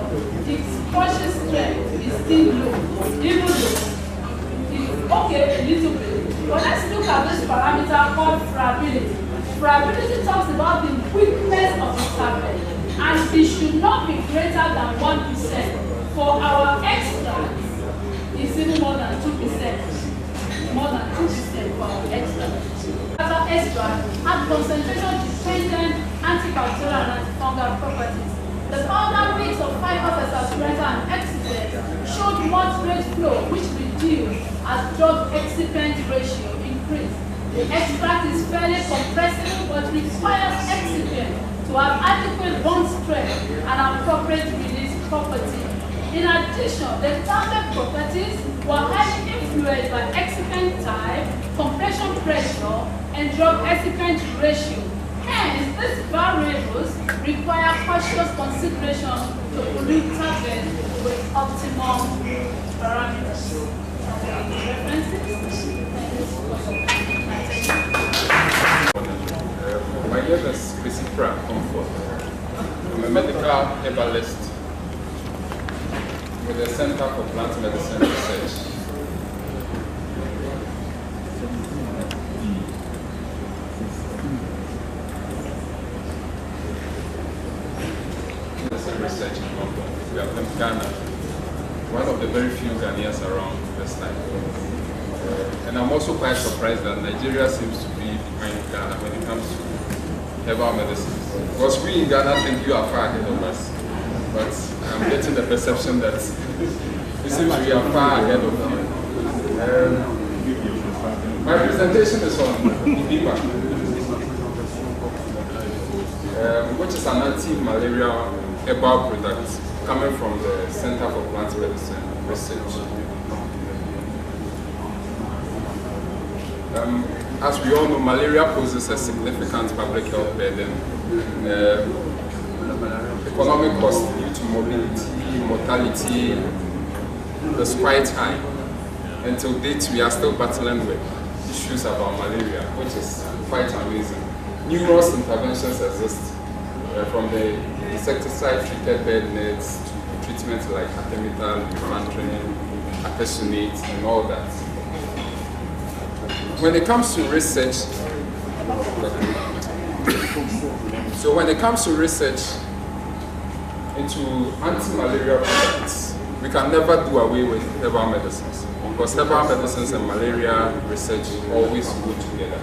its crushing strength is still low, even though it's okay a little bit. But let's look at this parameter called friability. Friability talks about the weakness of the tablet, and it should not be greater than 1%. For our extract, it's even more than 2%. More than 2% for our extract. Our extract had concentration-dependent antibacterial and antifungal properties. The powder mix of Ficus exasperatus and excipient showed moderate flow, which reduced as drug excipient ratio increased. The extract is fairly compressible but requires excipient to have adequate bond strength and appropriate release property. In addition, the tablet properties were highly influenced by excipient type, compression pressure, and drug excipient ratio. Hence, these variables require cautious consideration to pollute tablets with optimum parameters. My name is Kwesi from Thomford. I'm a medical herbalist with the Center for Plant Medicine Research. Research in London. We are from Ghana, one of the very few Ghanaians around this time. And I'm also quite surprised that Nigeria seems to be behind Ghana when it comes to herbal medicine. Because we in Ghana think you are far ahead of us, but I'm getting the perception that it seems we are far ahead of you. My presentation is on Idiba, which is an anti-malarial herbal product coming from the Center for Plant Medicine Research. As we all know, malaria poses a significant public health burden. Economic cost due to mobility, mortality is quite high. Until date, we are still battling with issues about malaria, which is quite amazing. Numerous interventions exist from the insecticide treated bed nets to treatments like artemether, lumefantrine, artesunate, and all that. When it comes to research, into anti-malaria products, we can never do away with herbal medicines, because herbal medicines and malaria research always go together.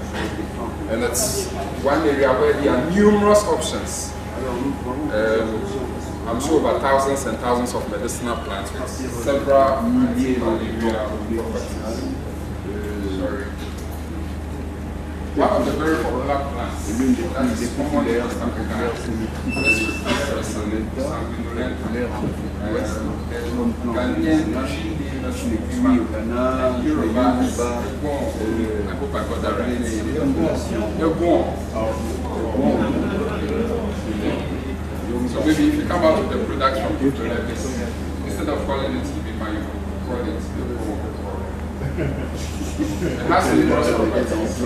And it's one area where there are numerous options. I'm sure about thousands and thousands of medicinal plants with several anti-malaria properties. One of the very popular plants that is common in West Africa is sanguinolenta. I hope I got that right. So maybe if you come out with the product from Tolulope, instead of calling it Ibima, you call it it has numerous properties.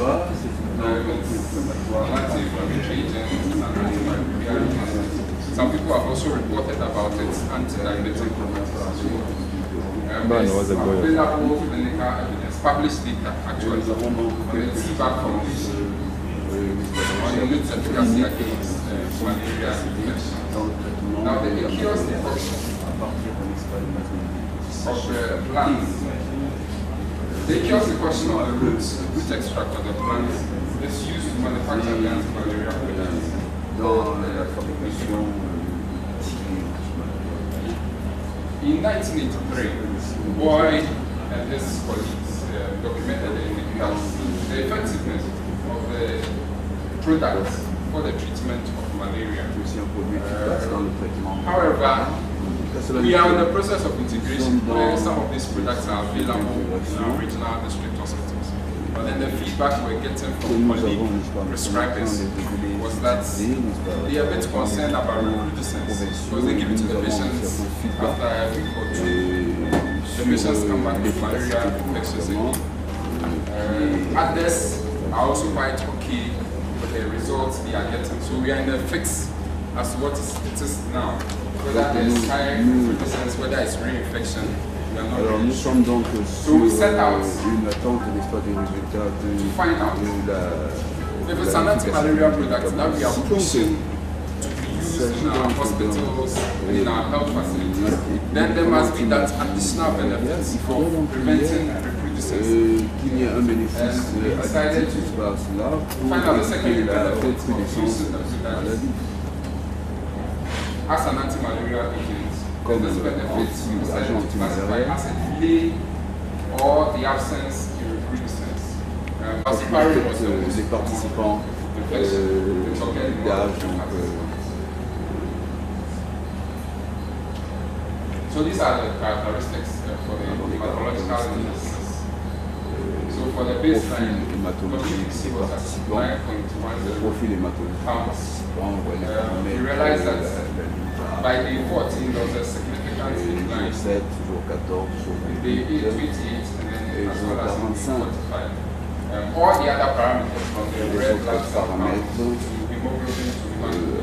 Some people have also reported about its anti-diabetic properties. Available clinical evidence, published data actually, on the feedback from on the its efficacy against malaria infection. Now the cures decoction of plants. The cures decoction of the roots, root extract of the plants, is used to manufacture the anti-malaria products. In 1983, Boy and his colleagues documented the effectiveness of the products for the treatment of malaria. However, we are in the process of integration where some of these products are available in our regional district hospitals. But then the feedback we're getting from colleague prescribers was that they are a bit concerned about reproducence because they give it to the patients after a week or two. The patients come back with malaria infections again. Others are also quite okay with the results they are getting. So we are in the fix as to what it is now. Whether there is high reproducence, whether it's reinfection. Alors nous sommes donc sur une attente n'est-ce des résultats de if it's an anti-malaria product that we are pushing to be used in our hospitals, in our health facilities, then there must be that additional benefits for preventing reproducence. Qu'il y ait un bénéfice additif par cela pour la reproduction as an anti-malaria agent. Comme agent anti-malaria or the absence in reproducence. Les participants d'âge. So these are the characteristics for the hematological illnesses. So for the baseline, hématologie participants, le profil hématologique, we realized that by day 14 there was a significant decline. 7 jours 14 jours day 28 and then as well as day 45. All the other parameters from the red blood cell count to hemoglobin to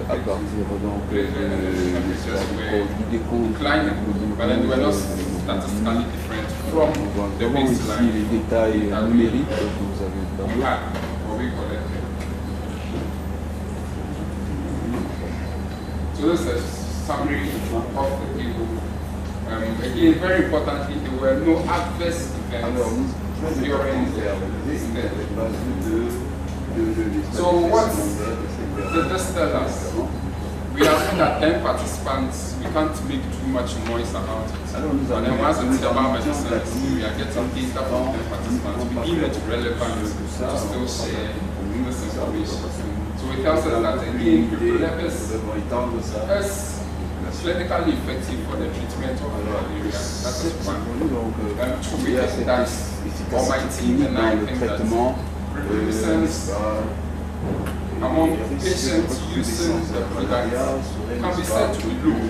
à partir donc du décompte, but then they were not statistically different from the baseline. Les détails numériques que vous avez what we collected. So this is a summary of the table. Again, very importantly, there were no adverse events during this study. So what did this tell us? We are saying that 10 participants, we can't make too much noise about it. But then once it's about medicines, we are getting data from 10 participants. We deem it relevant to still share this information. So it tells us that again, Tolulope is clinically effective for the treatment of malaria. That is one. Two, we think that, or my team and I think that reproducence among patients using the product can be said to be low.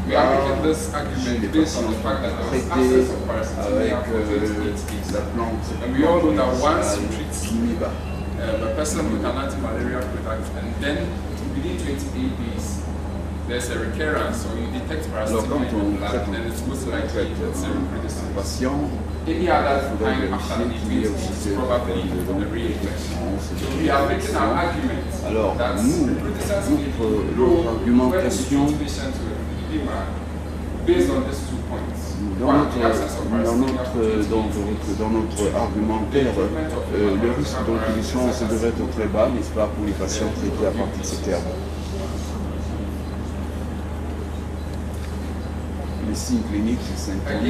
We are making this argument based on the fact that there was access of parasitemia for 28 days. And we all know that once you treat a person with an anti-malaria product and then within 28 days, there's a recurrence, so you detect parasitemia in the blood, then it's most likely it's a reproducible. Any other time after the event is probably a reinfection. So we are making our argument that reproducers will argumentation based on these 2 points. Dans notre argumentaire, le risque d'introduction devrait être très bas, n'est-ce pas, pour les patients traités à partir de ces termes. Les signes cliniques, c'est symptômes.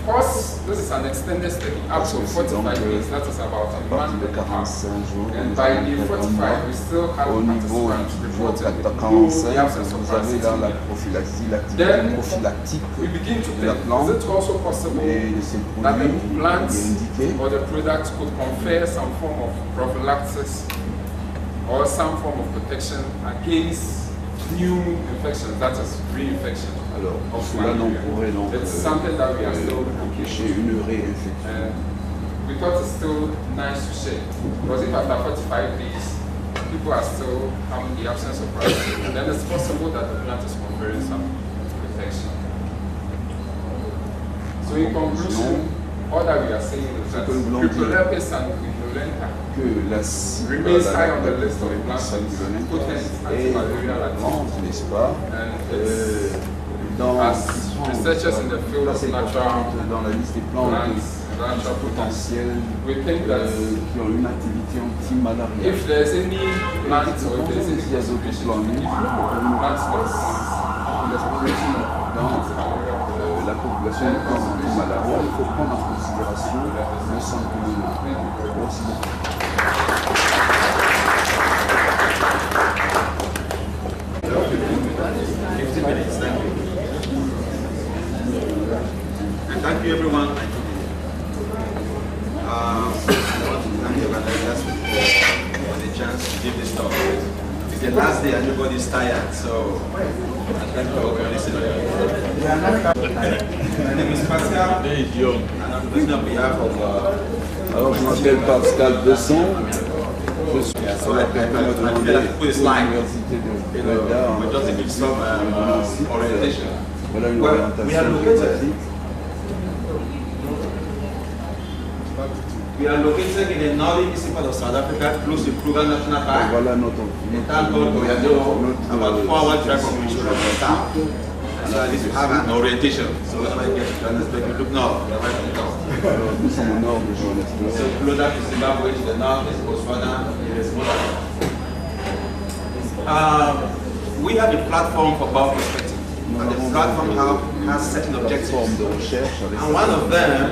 Because this is an extended study, up to 45 days, that is about a month and a half. And by day 45, we still have participants reported the absence of parasitemia. Then we begin to think, is it also possible that the plant or the product could confer some form of prophylaxis or some form of protection against new infections, that is reinfection? Alors, cela n'en pourrait donc empêcher une réinfection. We thought it's still nice to share, because if after 45 days, people are still having the absence of parasites, then it's possible that the plant is conferring some protection. So in conclusion, all that we are saying is that Tolulope remains high on the list of plants potent antimalarial activity. N'est-ce pas? As researchers in the field of natural plants, natural potential, we think that qui ont une activité antimalariale. if there's any plant or if there's any species, dans la population antimalariale, il faut prendre en considération le symptôme. Merci beaucoup. Thank you, everyone. I want to thank the organizers for the chance to give this talk. It's the last day and everybody's tired, so I thank you all for listening. My name is Pascal, and I'm presenting on behalf of... Alors, je m'appelle Pascal Besson. Je suis à la l'université de Ibadan. We're just giving some orientation. Voilà une orientation. We are located in the northeast part of South Africa, close to Kruger National Park. Voilà notre town called Oyado, about 4 hours drive from Insurance town. And so at least we have an orientation. So whenever you get to Johannesburg, you look north, you're right on the north. Nous sommes au nord de Johannesburg. So closer to Zimbabwe, to the north, is Botswana, it is Mozambique. We have a platform for bioprospecting. And the platform has certain objectives. And one of them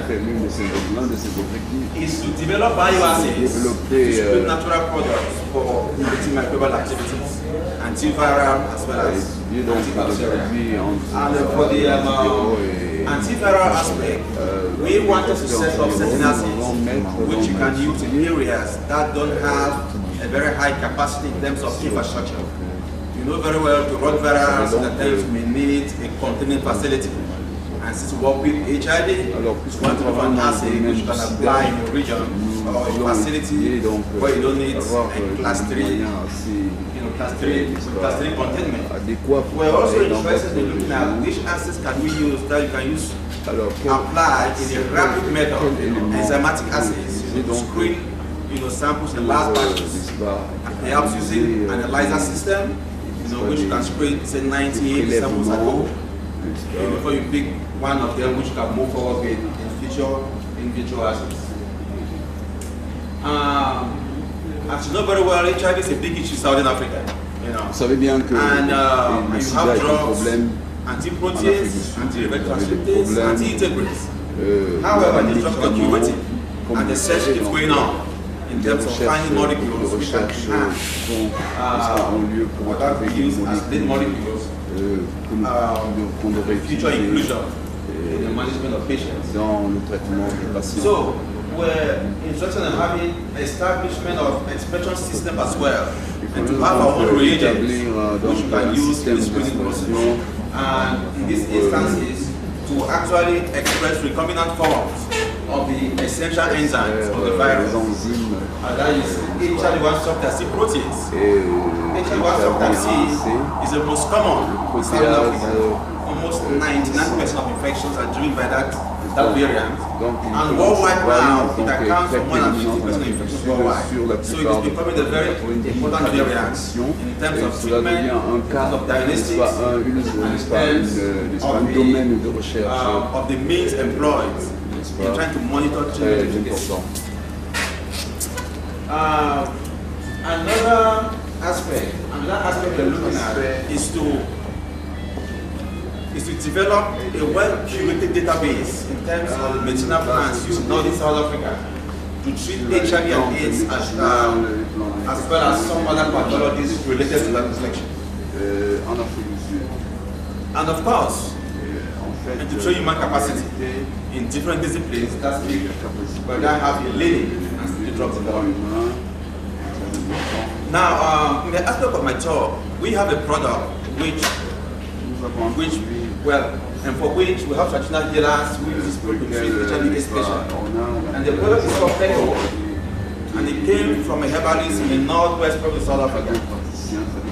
is to develop bioassays to create natural products for antimicrobial activities, antiviral as well as antibacterial. And for the antiviral aspect, we wanted to set up certain assays which you can use in areas that don't have a very high capacity in terms of infrastructure. You know very well to run virals, at times you may need a containment facility. And since we work with HIV, it's one of an assay which you can apply in your region or a facility where you don't need a class 3, class 3 containment. We're also interested in looking at which assays can we use that you can use apply in a rapid method, enzymatic assays, to screen samples in large batches. Perhaps using an ELISA system, which you can screen, say 98 samples at home, before you pick one of them which you can move forward with in future in vitro assays. As you know very well, HIV is a big issue in Southern Africa. Vous savez bien que le sida est un problème anti-protease, anti-retrotranscriptase, anti-integrase. However, the drug are curative, and the search is going on in terms of finding molecules which can be used as lead molecules future inclusion in the management of patients. So, we're interested in having establishment of inspection system as well, and to have our own reagents which we can use in the screening process. And in these instances, to actually express recombinant forms of the essential enzymes of the virus. That is HIV-1 subtype proteins. HIV-1 subtype C is the most common in South Africa. Almost 99% of infections are driven by that variant. And worldwide now, it accounts for more than 50% of infections worldwide. So it is becoming a very important variant in terms of treatment, in terms of diagnostics, and in terms of the means employed in trying to monitor treatment. Another aspect we're looking at is to develop a well-curated database in terms of the medicinal plants used in northern South Africa to treat HIV and AIDS as well as some other pathologies related to that infection. And of course, and to show human capacity in different disciplines that speak, but that have a leading and the drug development. Now, in the aspect of my talk, we have a product for which we have traditional healers who use this product to treat HIV patients. And the product is called Thomford. And it came from a herbalist in the northwest part of South Africa.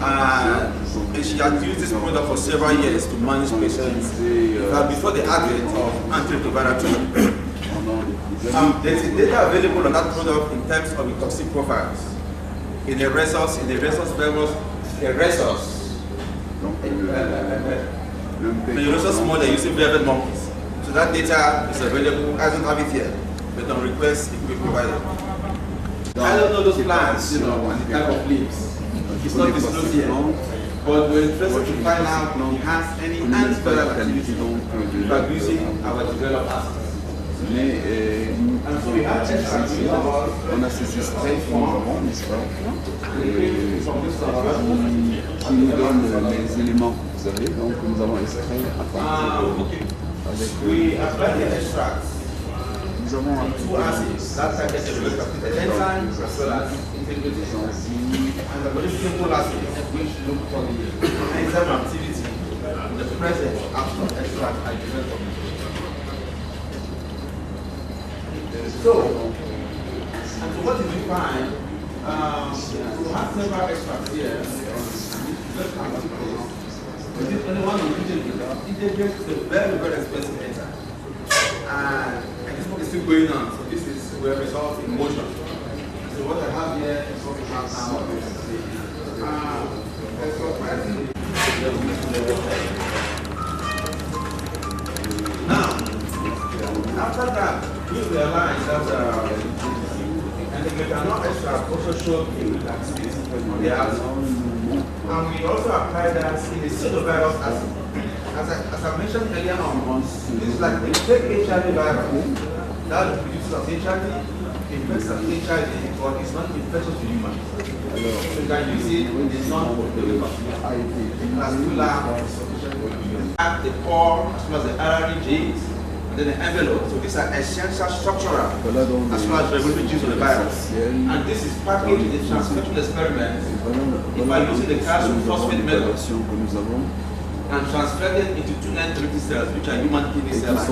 And she had used this product for several years to manage patients before the advent of antiretroviral treatment. There's data available on that product in terms of the toxic profiles. In the rhesus model using velvet monkeys. So that data is available. I don't have it here, but on request it will be provided. I don't know those plants, and the type of leaves. It's not disclosed yet. But we're interested to find out if it has any antiviral activity by using our developed assets. On a ces extraits fonds, n'est-ce pas, qui nous donnent les éléments que vous avez. Donc nous avons extrait à partir avec nous avons un tout So, and so what did we find? We have several extracts here. This only one integrate is a very, very expensive data. And this book is still going on, so this is where results in motion. So what I have here is what we have now. After that, we realized that and the methanol extract also showed activity on the outside. And we also applied that in the pseudovirus acid. As I mentioned earlier on, this is like the fake HIV virus that produces as HIV, infects as HIV, but it's not infectious to humans. So you can use it in the non-potable at the core, as well as the RRE genes, and then the envelope. So these are essential structural as well as regulatory genes of the virus. And this is packaged in the transcription experiment by using the calcium phosphate method and transferred into 2 930 cells, which are human kidney cells.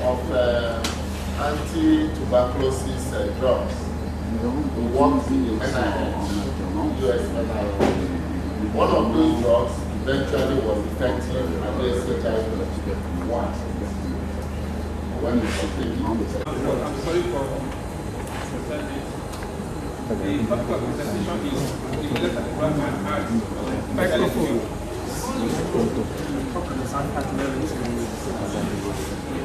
Of anti-tuberculosis drugs. We work in the US NIPRD. One of those drugs eventually was effective against HIV-1 when it was taken. I'm sorry for the particular presentation is the letter of microphone.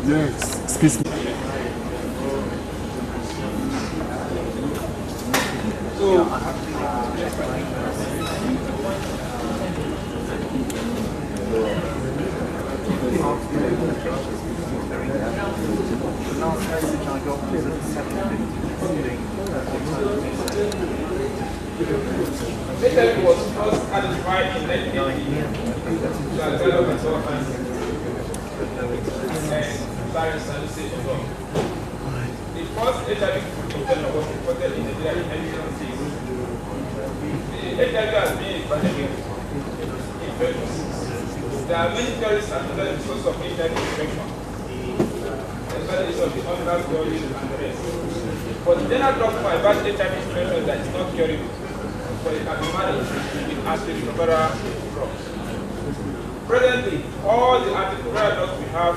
Yes, excuse me. HIV was first identified in 1980 to develop its orphans and science and research as well. The first HIV infection was reported in the early 1960s. The HIV has been a pandemic infection. There are many theories as to the source of HIV infection. especially of the under stories and the rest. But the general doctrine about HIV infection that is not curable, but it can be managed with antiretroviral drugs. Presently, all the antiretroviral drugs we have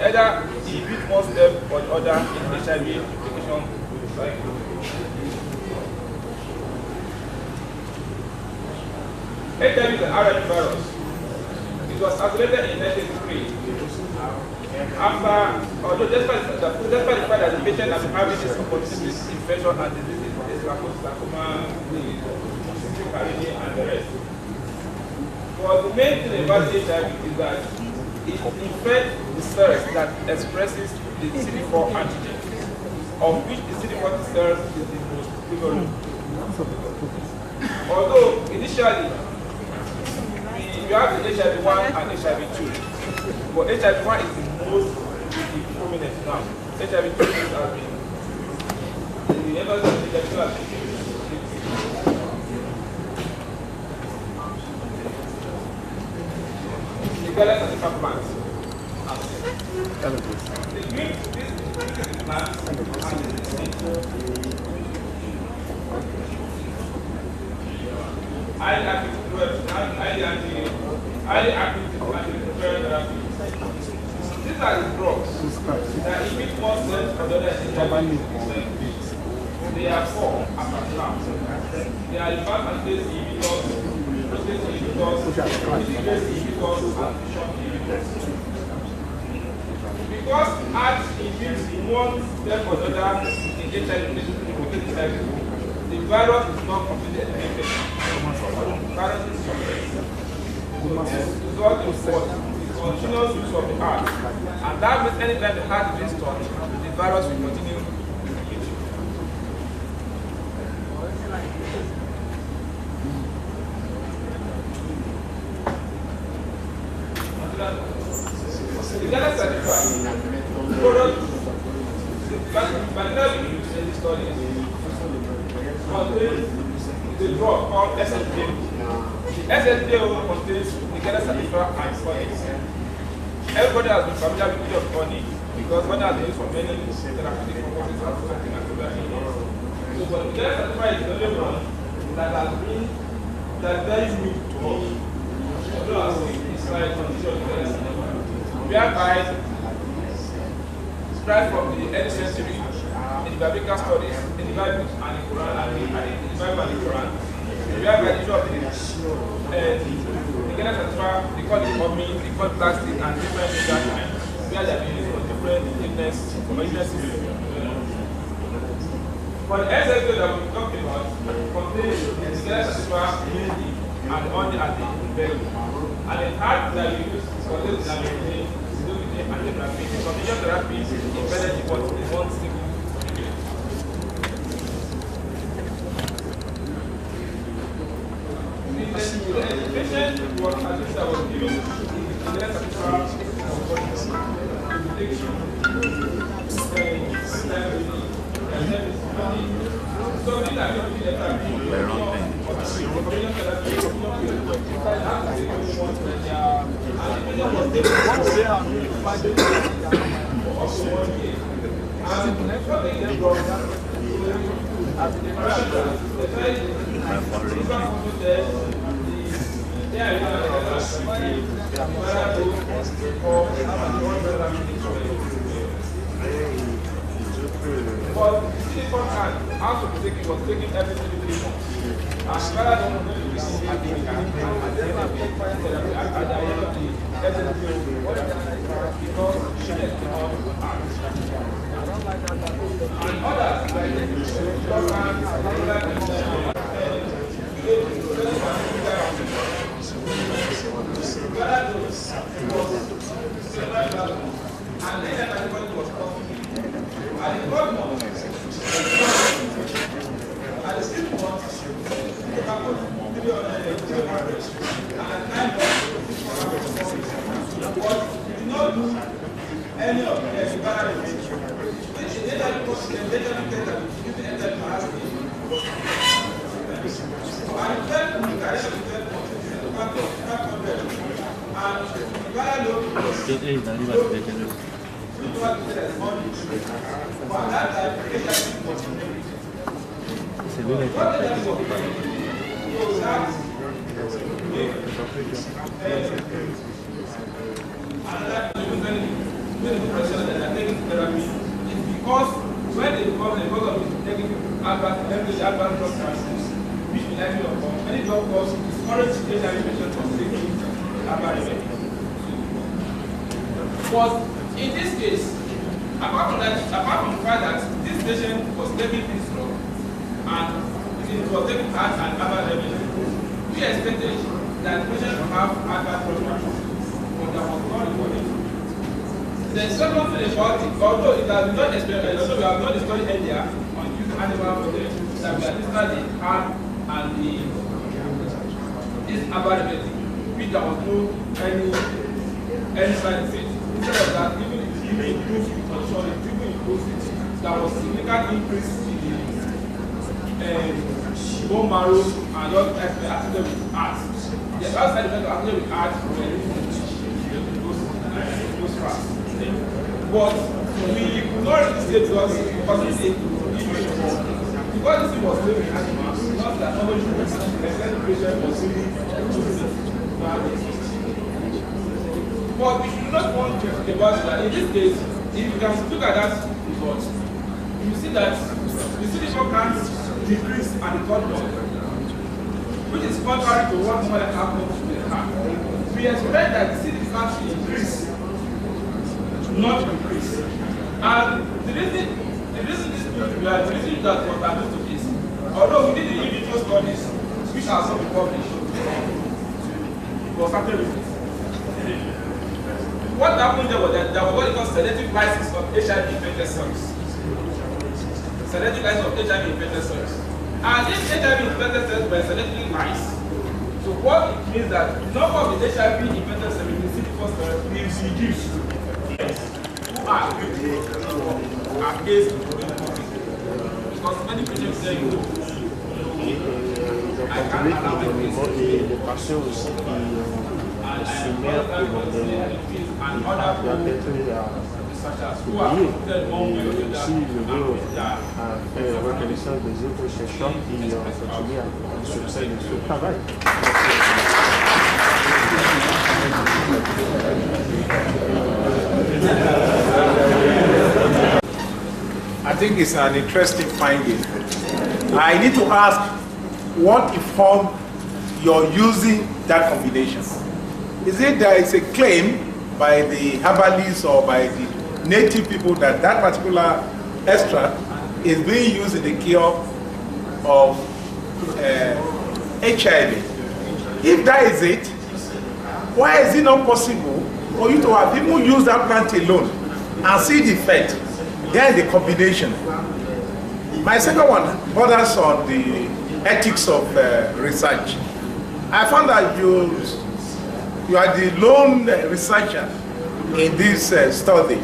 either inhibit one step or the other in HIV infection cycle. HIV is an RNA virus. It was isolated in 1983. Although despite the fact that the patient has been having this opportunistic infection and diseases, this sarcoma, and the rest. But the main thing about HIV is that it infects the cells that expresses the CD4 antigen, of which the CD4 cells is the most prevalent. Although initially you have the HIV-1 and HIV-2, but HIV-1 is the most prominent now. HIV-2 has been the evidence of HIV-2 has been the guidance of the plants. The green, this is the plant, and this is the highly active antiretroviral therapy. These are the drugs that inhibit one cell or the other. They are four as of now. They are advanced antisense inhibitors, protease inhibitors, integrase inhibitors, and fusion inhibitors. Because art inhibits one step or the other in HIV, the virus is not completely eliminated. The virus is suppressed. The result is what? The continuous use of the heart. And that means anytime the heart is being touched, the virus will continue. The Ghana certified product, the material we use in the studies contains the drug called SSDA. The SSDA contains the Ghana certified antibodies. Everybody has been familiar with the body because one has been used for many therapeutic purposes as something like that. So, but the Ghana certified is the only one that has been very new to us. Although it's like condition of the Ghana certified. Whereby spread from the early century in the biblical studies, in the Bible and the Quran, and the Bible and the Quran, whereby the issue of the Ghana certified, they call it homing, they call it plastic, and different kinds, where they are being used for different illnesses. For the SSD that we're talking about, contains the Ghana certified mainly and only at the very. And the art that we use contains the and the therapy. Condition therapy is embedded in one single unit. The patient was at least I was given the less so these are going to be the But the silicon can also be taken, was taking every 3 months. And rather than going to receive at the end of the because she has been on and others like and then everybody was talking. And the God knows. And the still wants to have a million and at but we did not do any of the experiments. The data because the data because that we use the data to ask me. And then we can have the 500 and the value Because when they become the cause of taking advanced drug transfers, which will likely occur, many doctors discourage HIV patients from taking advanced medicine. But in this case, apart from the fact that this patient was taking this drug and it was taking heart and advanced medicine, we expected that the patient would have advanced drug transfers, but that was not recorded. The second thing about it, although it has been done experimental, although we have done the study earlier on using animal models, that we administered the heart and this abnormality, which there was no any side effect. Instead of that, even if you improve it, or sorry, people improve it, there was significant increase in the bone marrow and all associated with heart. The other side effect associated with heart were those fast. But we could not really say because this thing was living in animals, not that somebody should extend the patient was really but we should not want to think about that. In this case, if you can look at that result, you see that the CD4 counts decrease at the third month, which is contrary to what normally happens to the heart. We expect that the CD4 counts will increase, not increase. And the reason that what happens to this, although we did the individual studies, which are some published, for certain reasons. What happened there was that there was what we call selective lysis of HIV infected cells. Selective lysis of HIV infected cells. And these HIV infected cells were selectively lysed. So what it means that the number of the HIV infected cells in the CD4 cells is reduced. Who are against because many patients say I can't allow my patients and other oublié, et aussi le veut faire reconnaissance des autres chercheurs qui continuent sur ce travail. I think it's an interesting finding. I need to ask what informed your using that combination. Is it there is a claim by the herbalists or by the native people that that particular extract is being used in the cure of HIV? If that is it, why is it not possible for you to have people use that plant alone and see the effect, then the combination? My second one borders on the ethics of research. I found that you are the lone researcher in this study.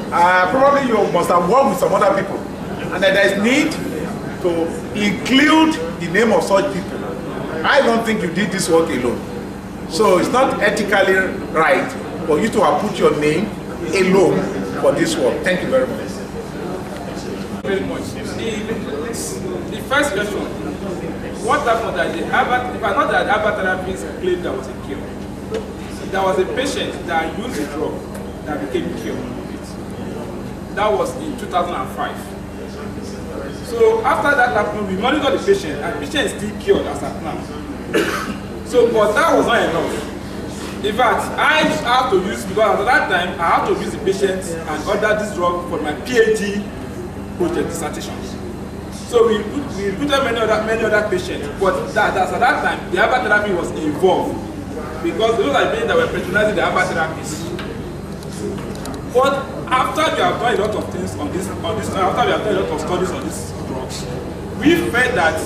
Probably you must have worked with some other people, and that there is need to include the name of such people. I don't think you did this work alone. So it's not ethically right for you to have put your name alone for this work. Thank you very much. Very much. The first question, what happened that if I know that herbal therapies claimed there was a cure, there was a patient that used a drug that became cured. That was in 2005. So after that happened, we monitored the patient, and the patient is still cured as at now. So, but that was not enough. In fact, I have to use, because at that time, I have to use the patient and order this drug for my PhD project dissertation. So we recruited many other patients, but at that time, the herbal therapy was involved because those are patients that were patronizing the herbal therapies. But after we have done a lot of things on this, after we have done a lot of studies on these drugs, we felt that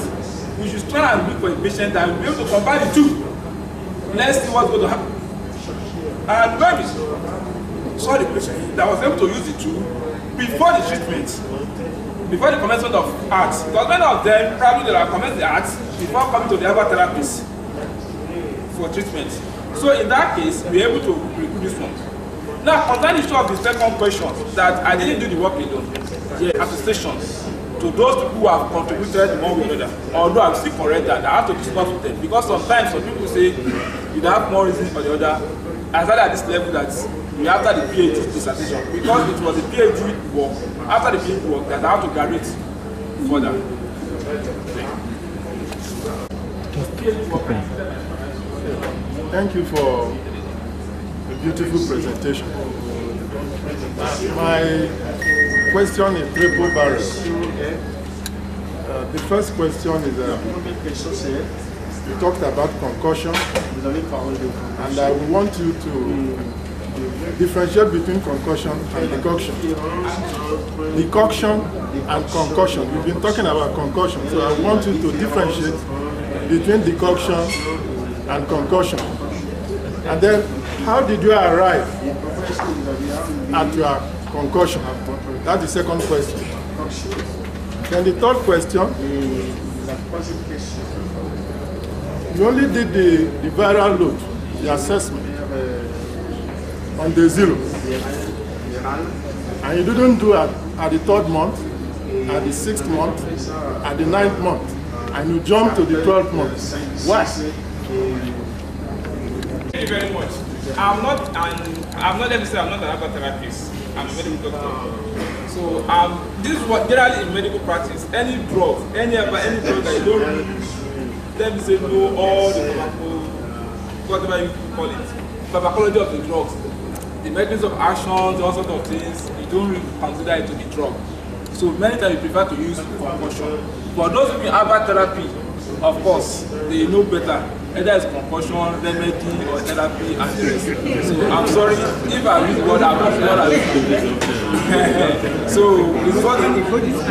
we should try and look for a patient that will be able to combine the two. Let's see what's going to happen. And when we saw the patient that was able to use the two before the treatment, before the commencement of arts, because many of them probably they will commence the arts before coming to the herbal therapist for treatment. So in that case, we are able to recruit this one. Now, concerning the issue of the second question, that I didn't do the work alone. The attestation to those people who have contributed in one way or another, although I'm still correct that I have to discuss with them, because sometimes some people say you have more reasons for the other, as well at this level that we after the PhD dissertation, because it was a PhD work, after the PhD work that I have to graduate further. Thank you for a beautiful presentation. My question is triple barrel. The first question is, you talked about concussion, and I want you to differentiate between concussion and decoction. Decoction and concussion. We've been talking about concussion, so I want you to differentiate between decoction and concussion. And then, how did you arrive at your concussion? That's the second question. Then the third question, you only did the viral load, the assessment, on day 0. And you didn't do it at the 3rd month, at the 6th month, at the 9th month, and you jumped to the 12th month. Why? Thank you very much. I'm not an therapist. I'm a medical doctor. So this is what generally in medical practice, any drug, any drug that you don't let me say no all the whatever you call it, pharmacology of the drugs, the mechanism of actions, all sorts of things, you don't really consider it to be drug. So many times you prefer to use concussion. For those who have therapy, of course, they know better. Either it's concussion, remedy, or therapy, and the rest. So I'm sorry if I use the word, I'm not sure I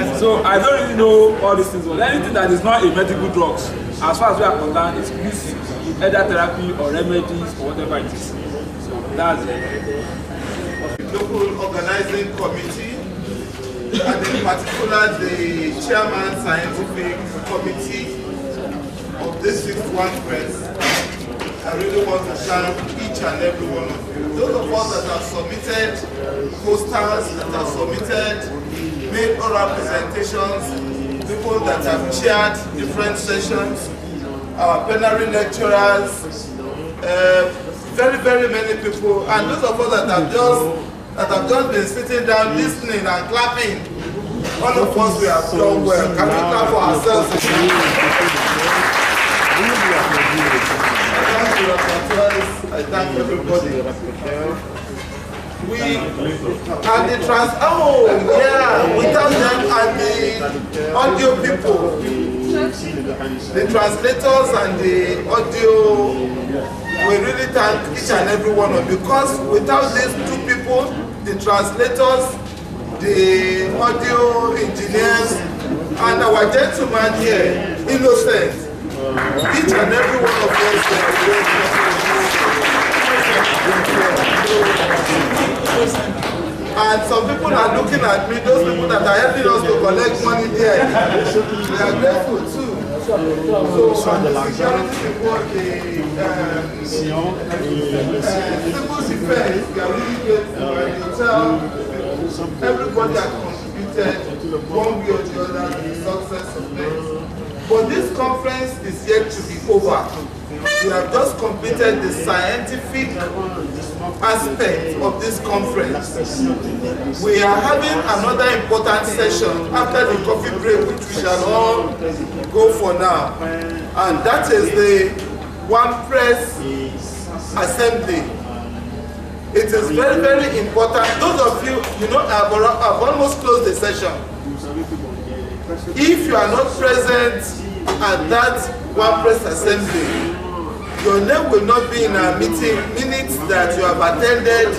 So I don't really know all these things. But anything that is not a medical drugs, as far as we are concerned, it's used either therapy or remedies or whatever it is. So that's it. Local organizing committee, and in particular the chairman scientific committee of this 6th press. I really want to thank each and every one of you. Those of us that have submitted posters, that have submitted, made oral presentations, people that have chaired different sessions, our plenary lecturers, very, very many people, and those of us that have just been sitting down listening and clapping. All of us, we have done well. Can we clap for ourselves? I thank everybody. Without them and the audio people, the translators and the audio, we really thank each and every one of you, because without these 2 people, the translators, the audio engineers, and our gentleman here, Innocent, each and every one of us. And some people are looking at me, those people that are helping us to collect money there. They are grateful too. So the security people, civil defense, they are really grateful. And you tell everybody that contributed one way or the other to the success of things. But this conference is yet to be over. We have just completed the scientific aspect of this conference. We are having another important session after the coffee break, which we shall all go for now. And that is the One Press Assembly. It is very, very important. Those of you, I've almost closed the session. If you are not present at that One Press Assembly, your name will not be in our minutes that you have attended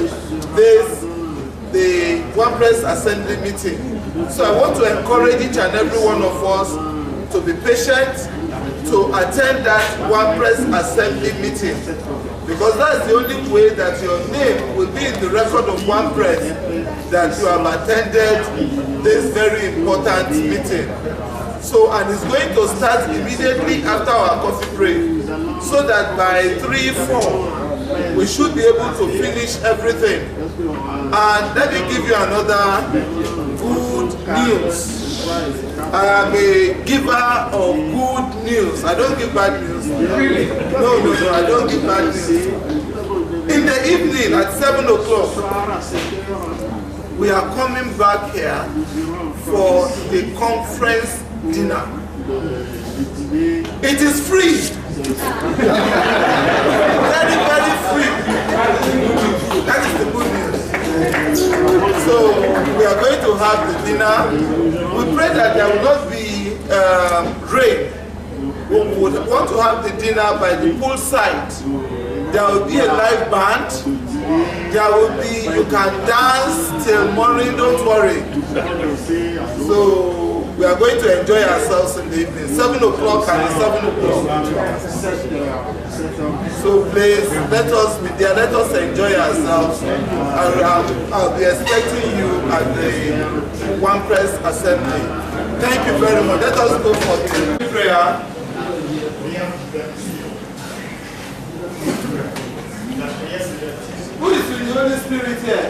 the One Press Assembly meeting. So I want to encourage each and every one of us to be patient, to attend that One Press Assembly meeting, because that's the only way that your name will be in the record of One Press that you have attended this very important meeting. So, and it's going to start immediately after our coffee break, so that by 3-4 we should be able to finish everything. And let me give you another good news. I am a giver of good news. I don't give bad news. Really? No, I don't give bad news. In the evening at 7 o'clock, we are coming back here for the conference dinner. It is free. Very, very free. That is the good news. So we are going to have the dinner. We pray that there will not be rain. We would want to have the dinner by the poolside. There will be a live band. There will be, you can dance till morning, don't worry. So we are going to enjoy ourselves in the evening, 7 o'clock and 7 o'clock. So please, let us be there, let us enjoy ourselves. I'll be expecting you at the One Press Assembly. Thank you very much. Let us go for the prayer. Who is with the Holy Spirit here?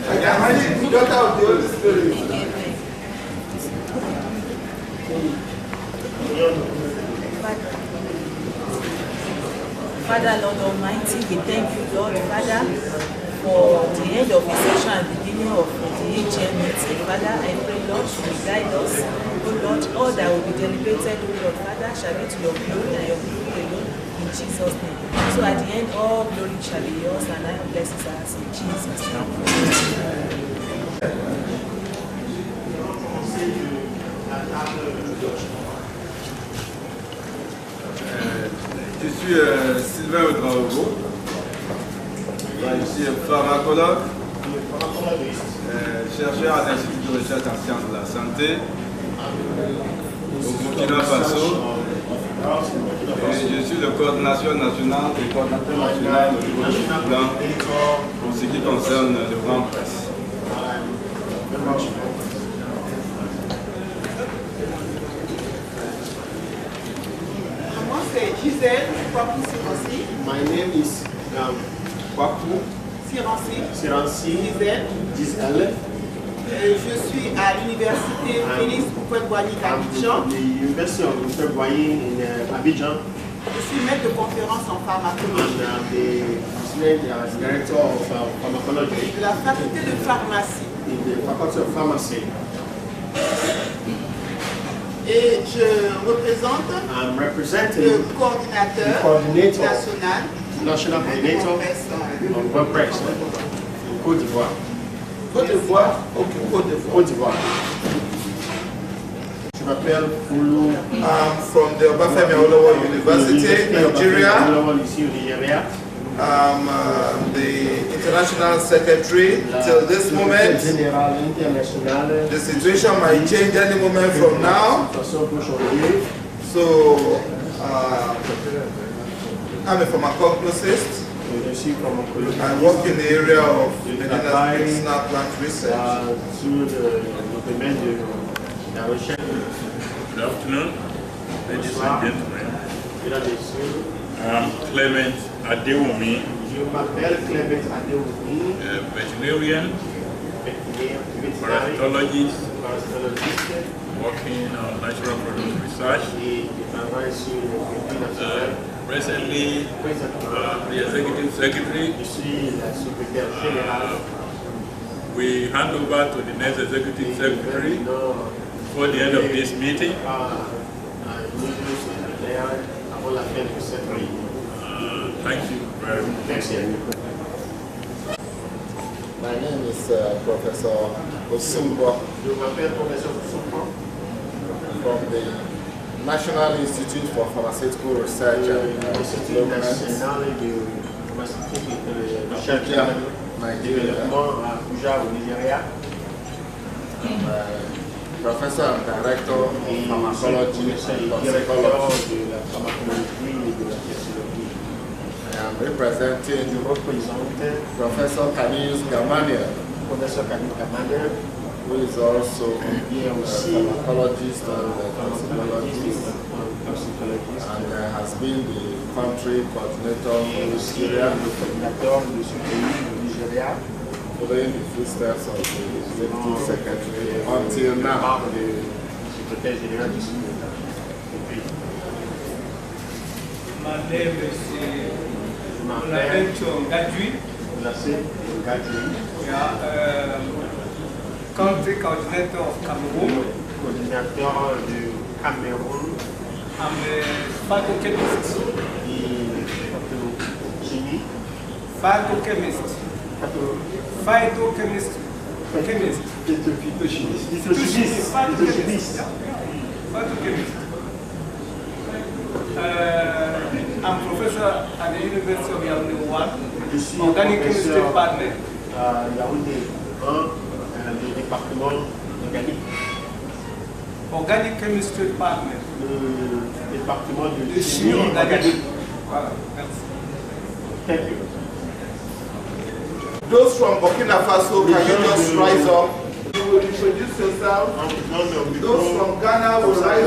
I can imagine the daughter of the Holy Spirit. Father, Lord Almighty, we thank you, Lord, Father, for the end of the session and the beginning of the AGM meeting. Father, I pray, Lord, you will guide us. Oh Lord, all that will be deliberated, oh Lord, Father, shall be to your glory and your glory alone in Jesus' name. So at the end, all glory shall be yours and I bless us in Jesus' name. Je suis Sylvain Audran-Hugo, je suis pharmacologue, chercheur à l'Institut de recherche en sciences de la santé au Burkina Faso. Et je suis le coordinateur national au niveau du plan pour ce qui concerne le Grand Presse. My name is Kwaku Siransi Giselle. Je suis à l'université Félix Houphouët-Boigny d'Abidjan. The University of Houphouët-Boigny in Abidjan. Je suis maître de conférence en pharmacologie. And the director of pharmacology. De la faculté de pharmacie. In the faculty of pharmacy. Et je représente le coordinateur national coordinator of One Press in Côte d'Ivoire. Côte d'Ivoire? Ok, Côte d'Ivoire. Je m'appelle Oulu. I'm from the Obafemi Awolowo University, Nigeria. I'm the international secretary till this moment. The situation might change any moment from now. So, I'm a pharmacologist. I work in the area of medicinal plant research. Good afternoon, ladies and gentlemen. I'm Clement Adewumi, veterinarian, parasitologist, working on natural product research. Recently, the executive secretary. We hand over to the next executive secretary for the end of this meeting. Thank you very much. My name is Professor Osumbo from the National Institute for Pharmaceutical Research and Development, Abuja, Nigeria. I'm Professor and Director of Pharmacology and Toxicology. I am representing Professor Kamiyus Gamaliel, who is also a pharmacologist and toxicologist, and has been the country coordinator in Nigeria, following the footsteps of the executive secretary until now. My name is Oluwatoyin Gadri. Country coordinator of Cameroon. Coordinateur du Cameroun. I'm a phytochemist. Phytochemist. Phytochemist. Chemist. Phytochemist. Phytochemist. I'm professor at the University of Yaoundé 1, organic chemistry department. Yaoundé 1, le département organique. Organic chemistry department. Le département de chimie organique. Voilà, merci. Thank you. Those from Burkina Faso, can you just rise up? You will introduce yourself. Those from Ghana will rise up.